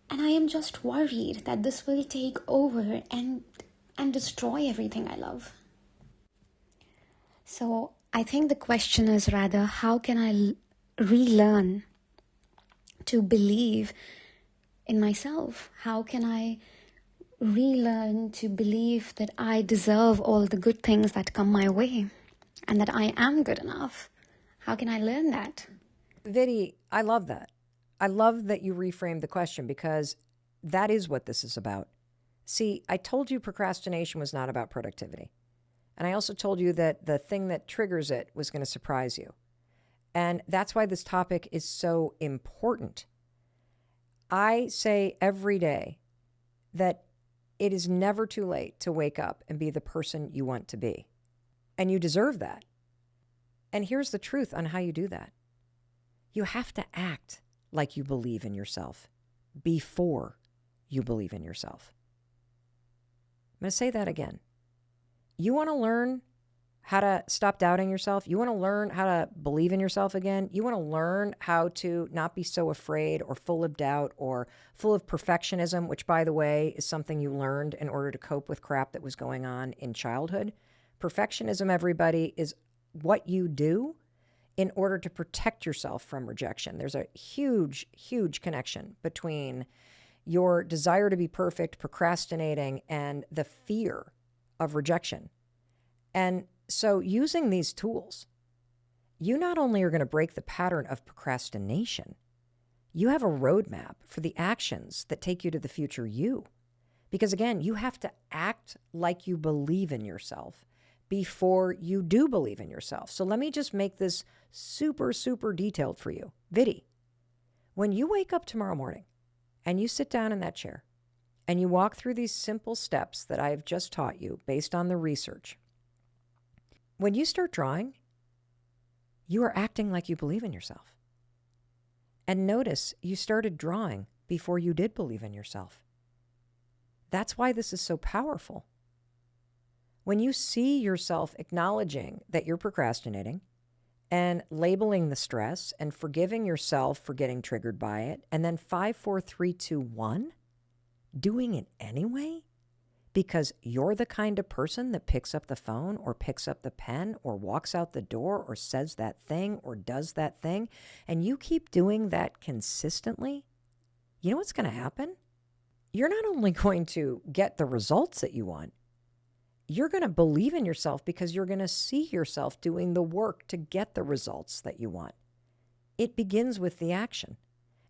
And I am just worried that this will take over and destroy everything I love. So I think the question is rather, how can I relearn to believe in myself? How can I relearn to believe that I deserve all the good things that come my way and that I am good enough? How can I learn that? Vidya, I love that. I love that you reframed the question, because that is what this is about. See, I told you procrastination was not about productivity. And I also told you that the thing that triggers it was going to surprise you. And that's why this topic is so important. I say every day that it is never too late to wake up and be the person you want to be. And you deserve that. And here's the truth on how you do that. You have to act like you believe in yourself before you believe in yourself. I'm going to say that again. You want to learn how to stop doubting yourself? You want to learn how to believe in yourself again? You want to learn how to not be so afraid or full of doubt or full of perfectionism, which, by the way, is something you learned in order to cope with crap that was going on in childhood. Perfectionism, everybody, is what you do in order to protect yourself from rejection. There's a huge, huge connection between your desire to be perfect, procrastinating, and the fear of rejection. And so using these tools, you not only are going to break the pattern of procrastination, you have a roadmap for the actions that take you to the future you. Because again, you have to act like you believe in yourself before you do believe in yourself. So let me just make this super, super detailed for you. Vidya, when you wake up tomorrow morning and you sit down in that chair and you walk through these simple steps that I've just taught you based on the research, when you start drawing, you are acting like you believe in yourself. And notice you started drawing before you did believe in yourself. That's why this is so powerful. When you see yourself acknowledging that you're procrastinating and labeling the stress and forgiving yourself for getting triggered by it, and then 5, 4, 3, 2, 1, doing it anyway, because you're the kind of person that picks up the phone or picks up the pen or walks out the door or says that thing or does that thing, and you keep doing that consistently, you know what's going to happen? You're not only going to get the results that you want, you're going to believe in yourself because you're going to see yourself doing the work to get the results that you want. It begins with the action.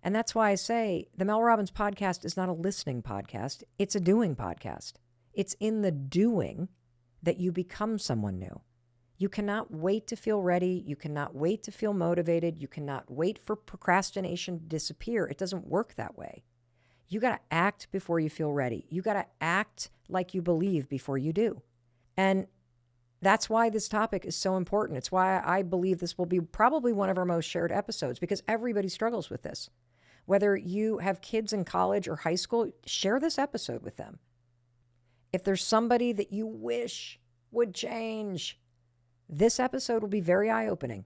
And that's why I say the Mel Robbins podcast is not a listening podcast. It's a doing podcast. It's in the doing that you become someone new. You cannot wait to feel ready. You cannot wait to feel motivated. You cannot wait for procrastination to disappear. It doesn't work that way. You got to act before you feel ready. You got to act like you believe before you do. And that's why this topic is so important. It's why I believe this will be probably one of our most shared episodes, because everybody struggles with this. Whether you have kids in college or high school, share this episode with them. If there's somebody that you wish would change, this episode will be very eye-opening.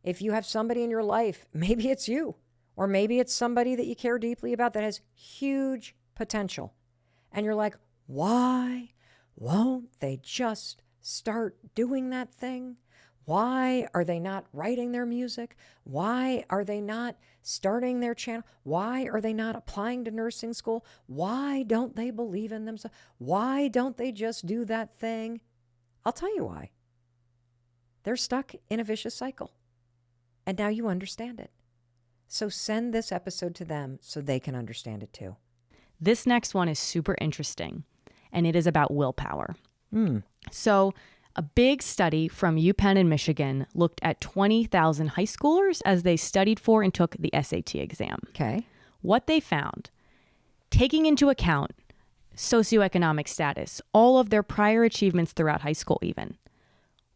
If you have somebody in your life, maybe it's you, or maybe it's somebody that you care deeply about that has huge potential, and you're like, why won't they just start doing that thing? Why are they not writing their music? Why are they not starting their channel? Why are they not applying to nursing school? Why don't they believe in themselves? Why don't they just do that thing? I'll tell you why. They're stuck in a vicious cycle. And now you understand it. So send this episode to them so they can understand it too. This next one is super interesting, and it is about willpower. Hmm. So a big study from UPenn in Michigan looked at 20,000 high schoolers as they studied for and took the SAT exam. Okay. What they found, taking into account socioeconomic status, all of their prior achievements throughout high school even,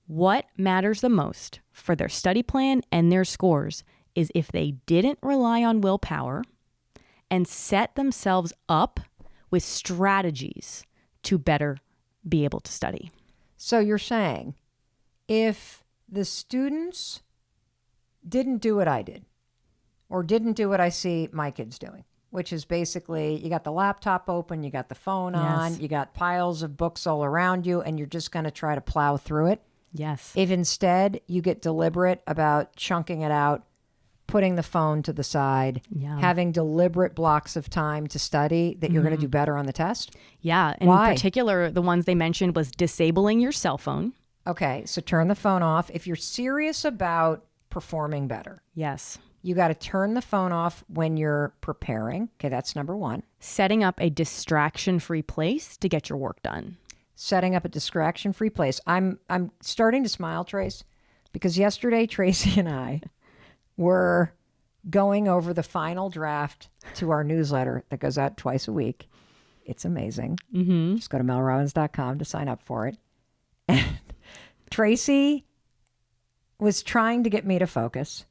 what matters the most for their study plan and their scores is if they didn't rely on willpower and set themselves up with strategies to better be able to study. So you're saying if the students didn't do what I did or didn't do what I see my kids doing, which is basically you got the laptop open, you got the phone on, you got piles of books all around you, and you're just going to try to plow through it. Yes. If instead you get deliberate about chunking it out, putting the phone to the side, having deliberate blocks of time to study that you're going to do better on the test. Yeah. In particular, the ones they mentioned was disabling your cell phone. Okay. So turn the phone off. If you're serious about performing better. Yes. You got to turn the phone off when you're preparing. Okay. That's number one. Setting up a distraction-free place to get your work done. Setting up a distraction-free place. I'm starting to smile, Trace, because yesterday Tracy and I were going over the final draft to our newsletter that goes out twice a week. It's amazing. Mm-hmm. Just go to melrobbins.com to sign up for it. And Tracy was trying to get me to focus.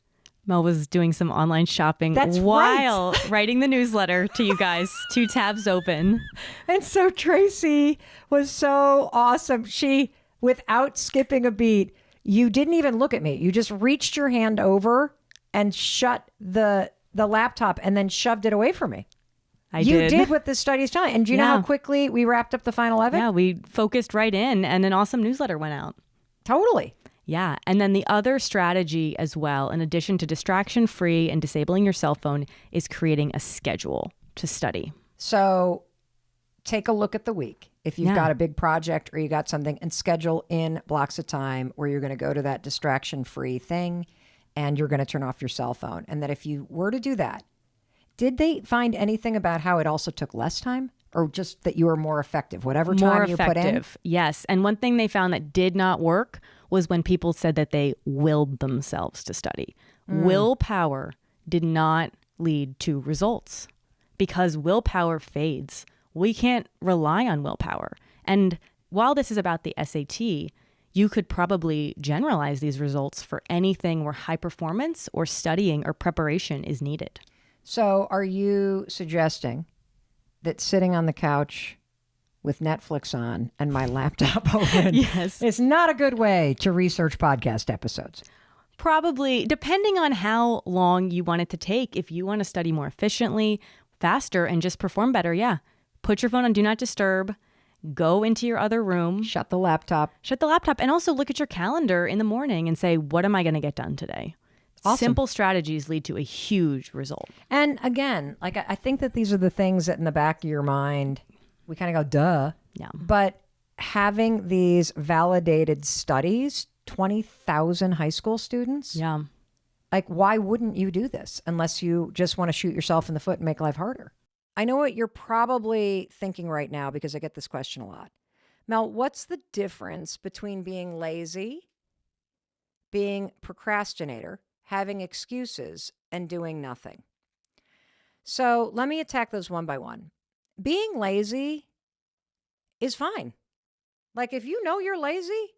Mel was doing some online shopping while writing the newsletter to you guys, 2 tabs open. And so Tracy was so awesome. She, without skipping a beat, you didn't even look at me. You just reached your hand over and shut the laptop and then shoved it away from me. You did what the study is telling. And do you know how quickly we wrapped up the final of it? Yeah, we focused right in and an awesome newsletter went out. Totally. Yeah. And then the other strategy as well, in addition to distraction-free and disabling your cell phone, is creating a schedule to study. So take a look at the week. If you've got a big project or you got something, and schedule in blocks of time where you're going to go to that distraction-free thing and you're going to turn off your cell phone. And that if you were to do that, did they find anything about how it also took less time, or just that you were more effective, whatever time you put in? Yes. And one thing they found that did not work was when people said that they willed themselves to study. Willpower did not lead to results because willpower fades. We can't rely on willpower. And while this is about the SAT, you could probably generalize these results for anything where high performance or studying or preparation is needed. So are you suggesting that sitting on the couch with Netflix on and my laptop open is not a good way to research podcast episodes? Probably, depending on how long you want it to take. If you want to study more efficiently, faster, and just perform better, put your phone on Do Not Disturb. Go into your other room. Shut the laptop. And also look at your calendar in the morning and say, what am I going to get done today? Awesome. Simple strategies lead to a huge result. And again, like I think that these are the things that in the back of your mind, we kind of go, duh. Yeah. But having these validated studies, 20,000 high school students. Yeah. Like, why wouldn't you do this unless you just want to shoot yourself in the foot and make life harder? I know what you're probably thinking right now because I get this question a lot. Mel, what's the difference between being lazy, being procrastinator, having excuses, and doing nothing? So let me attack those one by one. Being lazy is fine. Like, if you know you're lazy,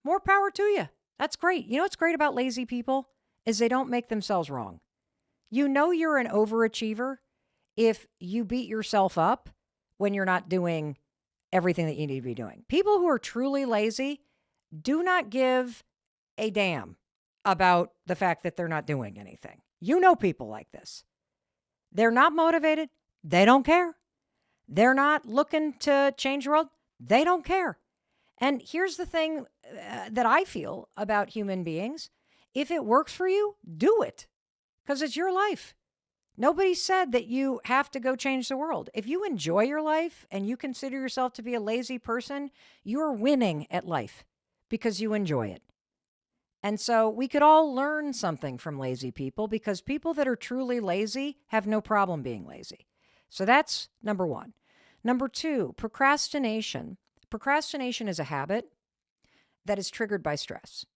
more power to you. That's great. You know what's great about lazy people is they don't make themselves wrong. You know you're an overachiever if you beat yourself up when you're not doing everything that you need to be doing. People who are truly lazy do not give a damn about the fact that they're not doing anything. You know people like this. They're not motivated. They don't care. They're not looking to change the world. They don't care. And here's the thing that I feel about human beings. If it works for you, do it because it's your life. Nobody said that you have to go change the world. If you enjoy your life and you consider yourself to be a lazy person, you're winning at life because you enjoy it. And so we could all learn something from lazy people because people that are truly lazy have no problem being lazy. So that's number one. Number two, procrastination. Procrastination is a habit that is triggered by stress.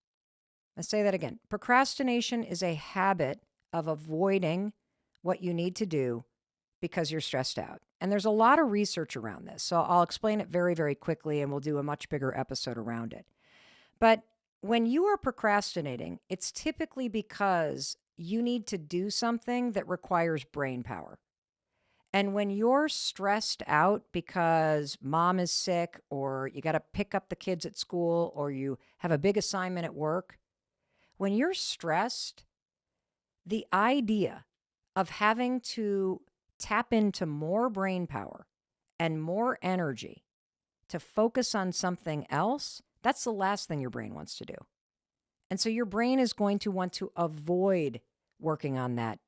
Let's say that again. Procrastination is a habit of avoiding what you need to do because you're stressed out. And there's a lot of research around this. So I'll explain it very, very quickly and we'll do a much bigger episode around it. But when you are procrastinating, it's typically because you need to do something that requires brain power. And when you're stressed out because mom is sick or you got to pick up the kids at school or you have a big assignment at work, when you're stressed, the idea of having to tap into more brain power and more energy to focus on something else, that's the last thing your brain wants to do. And so your brain is going to want to avoid working on that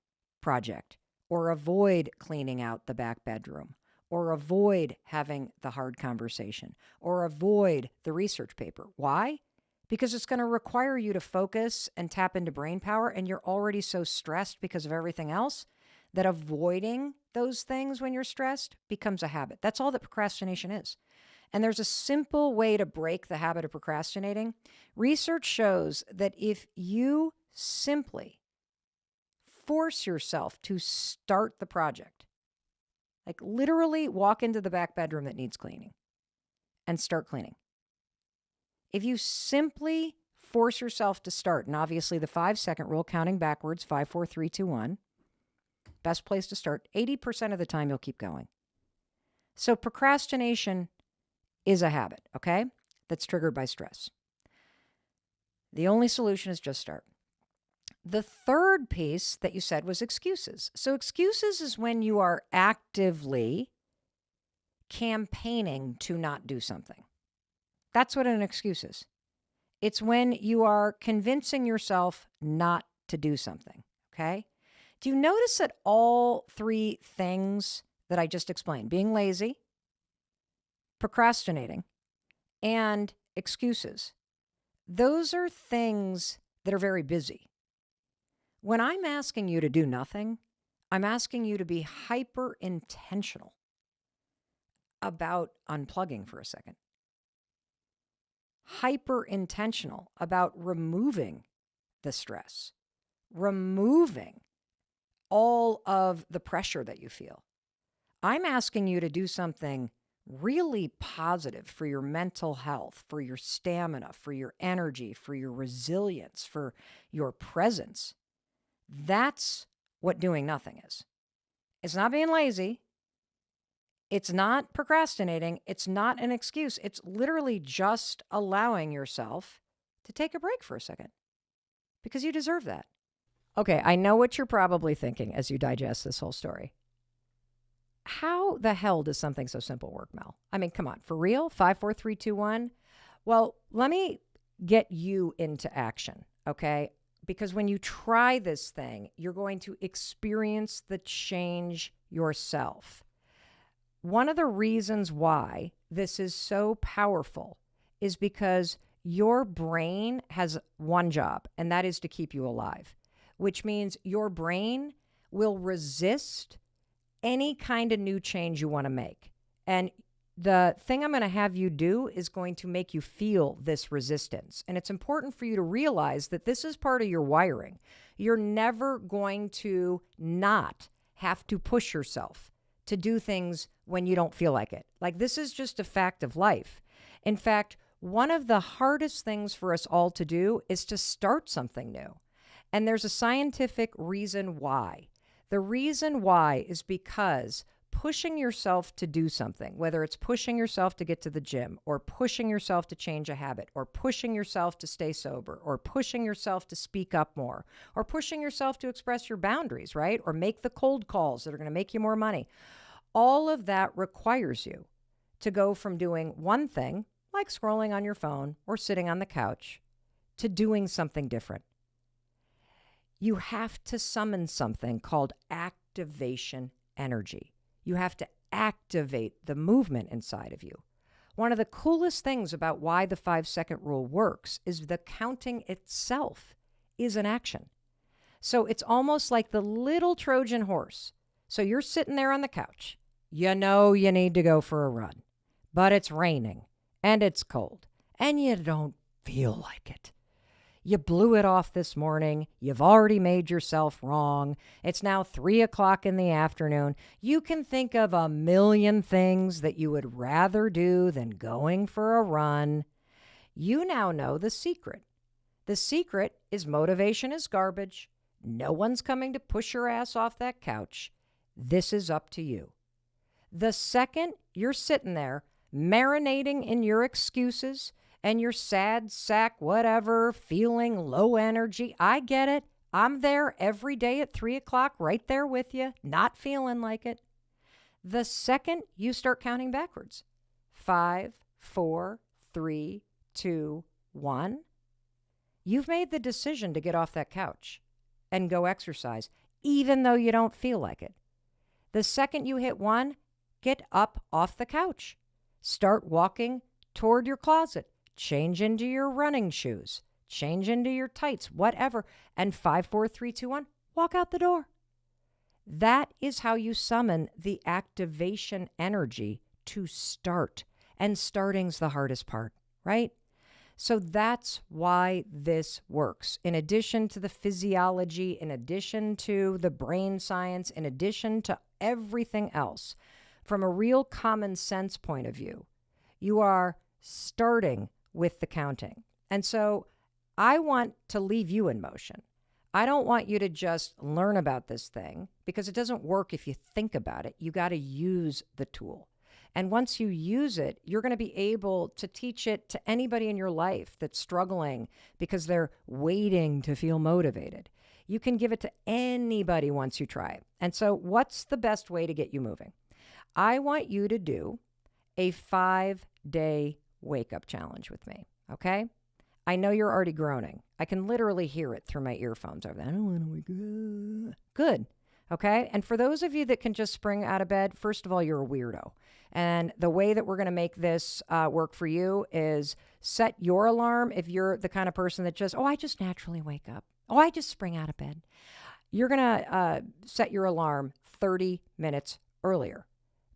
project or avoid cleaning out the back bedroom or avoid having the hard conversation or avoid the research paper. Why? Because it's going to require you to focus and tap into brain power, and you're already so stressed because of everything else that avoiding those things when you're stressed becomes a habit. That's all that procrastination is. And there's a simple way to break the habit of procrastinating. Research shows that if you simply force yourself to start the project, like literally walk into the back bedroom that needs cleaning and start cleaning. If you simply force yourself to start, and obviously the 5-second rule, counting backwards, 5, 4, 3, 2, 1, best place to start, 80% of the time you'll keep going. So procrastination is a habit, okay, that's triggered by stress. The only solution is just start. The third piece that you said was excuses. So excuses is when you are actively campaigning to not do something. That's what an excuse is. It's when you are convincing yourself not to do something, okay? Do you notice that all three things that I just explained, being lazy, procrastinating, and excuses, those are things that are very busy. When I'm asking you to do nothing, I'm asking you to be hyper intentional about unplugging for a second. Hyper intentional about removing the stress, removing all of the pressure that you feel. I'm asking you to do something really positive for your mental health, for your stamina, for your energy, for your resilience, for your presence. That's what doing nothing is. It's not being lazy. It's not procrastinating. It's not an excuse. It's literally just allowing yourself to take a break for a second because you deserve that. Okay, I know what you're probably thinking as you digest this whole story. How the hell does something so simple work, Mel? I mean, come on, for real? 5, 4, 3, 2, 1? Well, let me get you into action, okay? Because when you try this thing, you're going to experience the change yourself. One of the reasons why this is so powerful is because your brain has one job, and that is to keep you alive, which means your brain will resist any kind of new change you want to make. And the thing I'm going to have you do is going to make you feel this resistance. And it's important for you to realize that this is part of your wiring. You're never going to not have to push yourself to do things when you don't feel like it. Like, this is just a fact of life. In fact, one of the hardest things for us all to do is to start something new. And there's a scientific reason why. The reason why is because pushing yourself to do something, whether it's pushing yourself to get to the gym or pushing yourself to change a habit or pushing yourself to stay sober or pushing yourself to speak up more or pushing yourself to express your boundaries, right? Or make the cold calls that are going to make you more money. All of that requires you to go from doing one thing, like scrolling on your phone or sitting on the couch, to doing something different. You have to summon something called activation energy. You have to activate the movement inside of you. One of the coolest things about why the 5-second rule works is the counting itself is an action. So it's almost like the little Trojan horse. So you're sitting there on the couch. You know you need to go for a run, but it's raining and it's cold and you don't feel like it. You blew it off this morning. You've already made yourself wrong. It's now 3 o'clock in the afternoon. You can think of a million things that you would rather do than going for a run. You now know the secret. The secret is motivation is garbage. No one's coming to push your ass off that couch. This is up to you. The second you're sitting there marinating in your excuses and your sad sack, whatever, feeling low energy, I get it. I'm there every day at 3 o'clock, right there with you, not feeling like it. The second you start counting backwards, 5, 4, 3, 2, 1, you've made the decision to get off that couch and go exercise, even though you don't feel like it. The second you hit 1, get up off the couch. Start walking toward your closet. Change into your running shoes. Change into your tights, whatever. And 5, 4, 3, 2, 1, walk out the door. That is how you summon the activation energy to start. And starting's the hardest part, right? So that's why this works. In addition to the physiology, in addition to the brain science, in addition to everything else, from a real common sense point of view, you are starting with the counting. And so I want to leave you in motion. I don't want you to just learn about this thing because it doesn't work if you think about it. You got to use the tool. And once you use it, you're going to be able to teach it to anybody in your life that's struggling because they're waiting to feel motivated. You can give it to anybody once you try it. And so what's the best way to get you moving? I want you to do a 5-day wake-up challenge with me, okay? I know you're already groaning. I can literally hear it through my earphones over there. I don't want to wake up. Good. Okay. And for those of you that can just spring out of bed, first of all, you're a weirdo. And the way that we're going to make this work for you is set your alarm if you're the kind of person that just, I just naturally wake up. I just spring out of bed. You're going to set your alarm 30 minutes earlier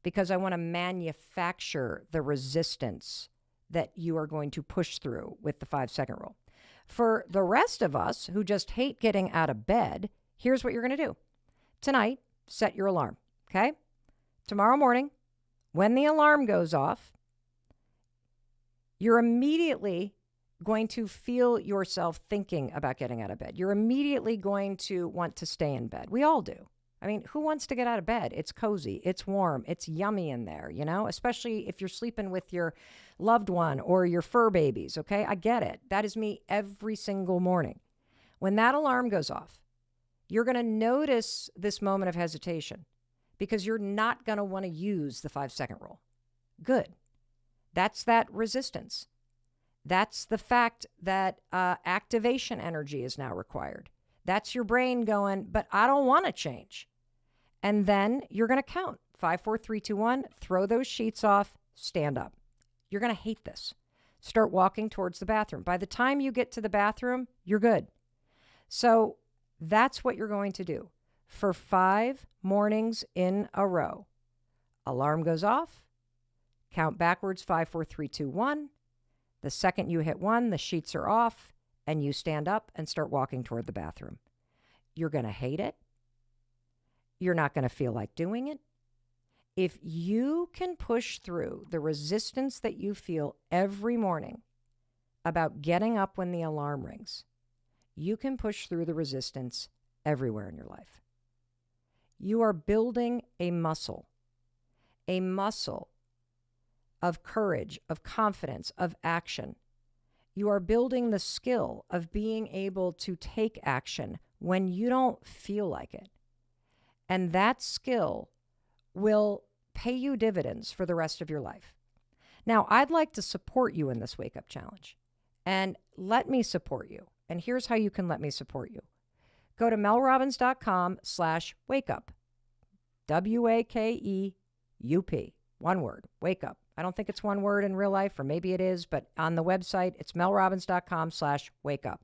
because I want to manufacture the resistance that you are going to push through with the 5-second rule. For the rest of us who just hate getting out of bed, here's what you're going to do. Tonight, set your alarm, okay? Tomorrow morning, when the alarm goes off, you're immediately going to feel yourself thinking about getting out of bed. You're immediately going to want to stay in bed. We all do. I mean, who wants to get out of bed? It's cozy, it's warm, it's yummy in there, especially if you're sleeping with your loved one or your fur babies, okay? I get it. That is me every single morning. When that alarm goes off, you're going to notice this moment of hesitation because you're not going to want to use the 5-second rule. Good. That's that resistance. That's the fact that activation energy is now required. That's your brain going, but I don't want to change. And then you're going to count 5, 4, 3, 2, 1, throw those sheets off, stand up. You're going to hate this. Start walking towards the bathroom. By the time you get to the bathroom, you're good. So that's what you're going to do for 5 mornings in a row. Alarm goes off, count backwards 5, 4, 3, 2, 1. The second you hit 1, the sheets are off, and you stand up and start walking toward the bathroom. You're going to hate it. You're not going to feel like doing it. If you can push through the resistance that you feel every morning about getting up when the alarm rings, you can push through the resistance everywhere in your life. You are building a muscle of courage, of confidence, of action. You are building the skill of being able to take action when you don't feel like it. And that skill will pay you dividends for the rest of your life. Now, I'd like to support you in this wake up challenge, and let me support you. And here's how you can let me support you. Go to melrobbins.com/wakeup. WAKEUP. One word, wake up. I don't think it's one word in real life, or maybe it is, but on the website, it's melrobbins.com/wakeup.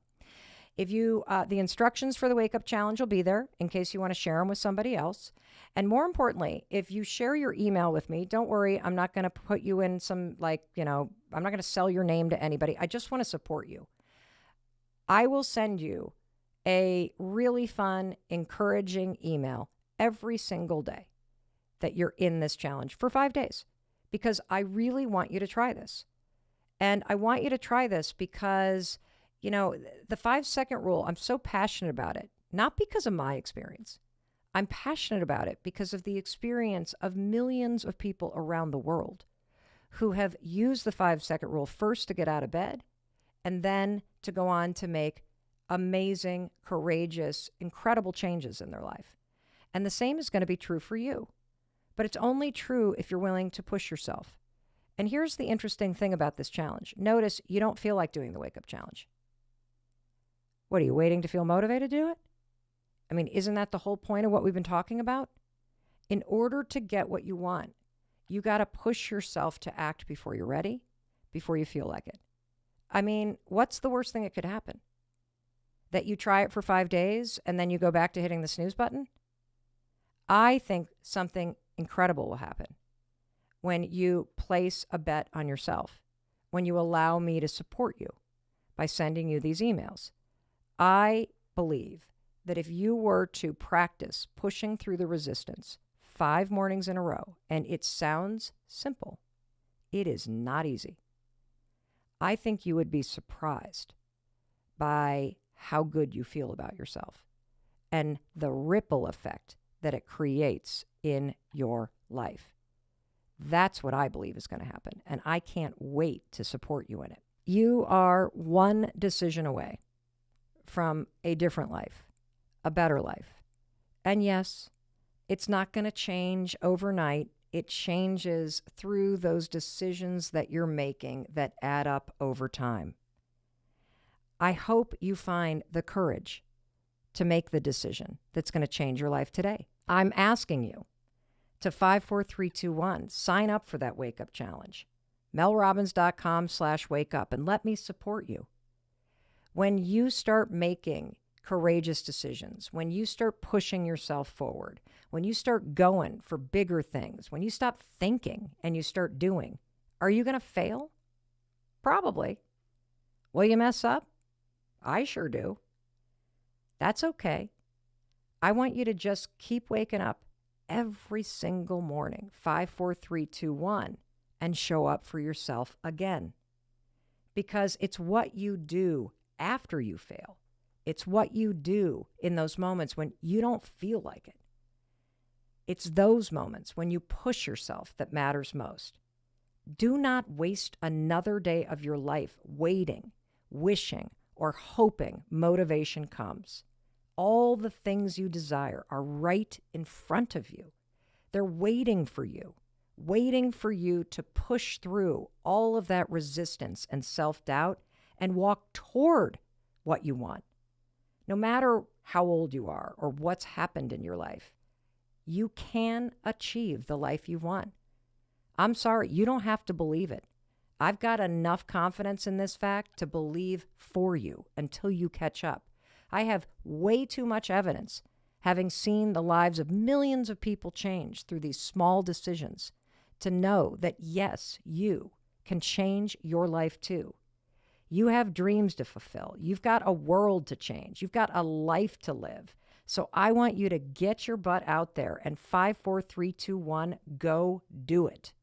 If you, the instructions for the Wake Up Challenge will be there in case you want to share them with somebody else. And more importantly, if you share your email with me, don't worry, I'm not going to put you in some, I'm not going to sell your name to anybody. I just want to support you. I will send you a really fun, encouraging email every single day that you're in this challenge for 5 days, because I really want you to try this. And I want you to try this because, the 5-second rule, I'm so passionate about it, not because of my experience. I'm passionate about it because of the experience of millions of people around the world who have used the 5-second rule first to get out of bed and then to go on to make amazing, courageous, incredible changes in their life. And the same is going to be true for you. But it's only true if you're willing to push yourself. And here's the interesting thing about this challenge. Notice you don't feel like doing the Wake Up Challenge. What, are you waiting to feel motivated to do it? I mean, isn't that the whole point of what we've been talking about? In order to get what you want, you got to push yourself to act before you're ready, before you feel like it. I mean, what's the worst thing that could happen? That you try it for 5 days and then you go back to hitting the snooze button? I think something incredible will happen when you place a bet on yourself, when you allow me to support you by sending you these emails. I believe that if you were to practice pushing through the resistance 5 mornings in a row, and it sounds simple, it is not easy. I think you would be surprised by how good you feel about yourself and the ripple effect that it creates in your life. That's what I believe is going to happen, and I can't wait to support you in it. You are one decision away from a different life, a better life. And yes, it's not going to change overnight. It changes through those decisions that you're making that add up over time. I hope you find the courage to make the decision that's going to change your life today. I'm asking you to 54321, sign up for that Wake Up Challenge. melrobbins.com/wakeup, and let me support you. When you start making courageous decisions, when you start pushing yourself forward, when you start going for bigger things, when you stop thinking and you start doing, are you going to fail? Probably. Will you mess up? I sure do. That's okay. I want you to just keep waking up every single morning, 54321, and show up for yourself again. Because it's what you do after you fail. It's what you do in those moments when you don't feel like it. It's those moments when you push yourself that matters most. Do not waste another day of your life waiting, wishing, or hoping motivation comes. All the things you desire are right in front of you. They're waiting for you to push through all of that resistance and self-doubt and walk toward what you want. No matter how old you are or what's happened in your life, you can achieve the life you want. I'm sorry, you don't have to believe it. I've got enough confidence in this fact to believe for you until you catch up. I have way too much evidence, having seen the lives of millions of people change through these small decisions, to know that yes, you can change your life too. You have dreams to fulfill. You've got a world to change. You've got a life to live. So I want you to get your butt out there and 54321, go do it.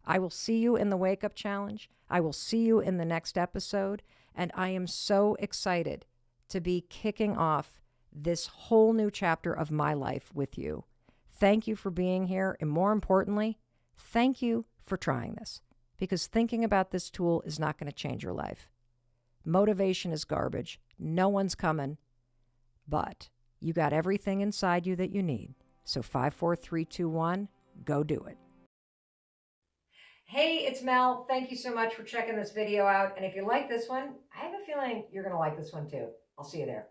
I will see you in the Wake Up Challenge. I will see you in the next episode. And I am so excited to be kicking off this whole new chapter of my life with you. Thank you for being here. And more importantly, thank you for trying this, because thinking about this tool is not going to change your life. Motivation is garbage. No one's coming, but you got everything inside you that you need. So 54321, go do it. Hey, it's Mel. Thank you so much for checking this video out. And if you like this one, I have a feeling you're going to like this one too. I'll see you there.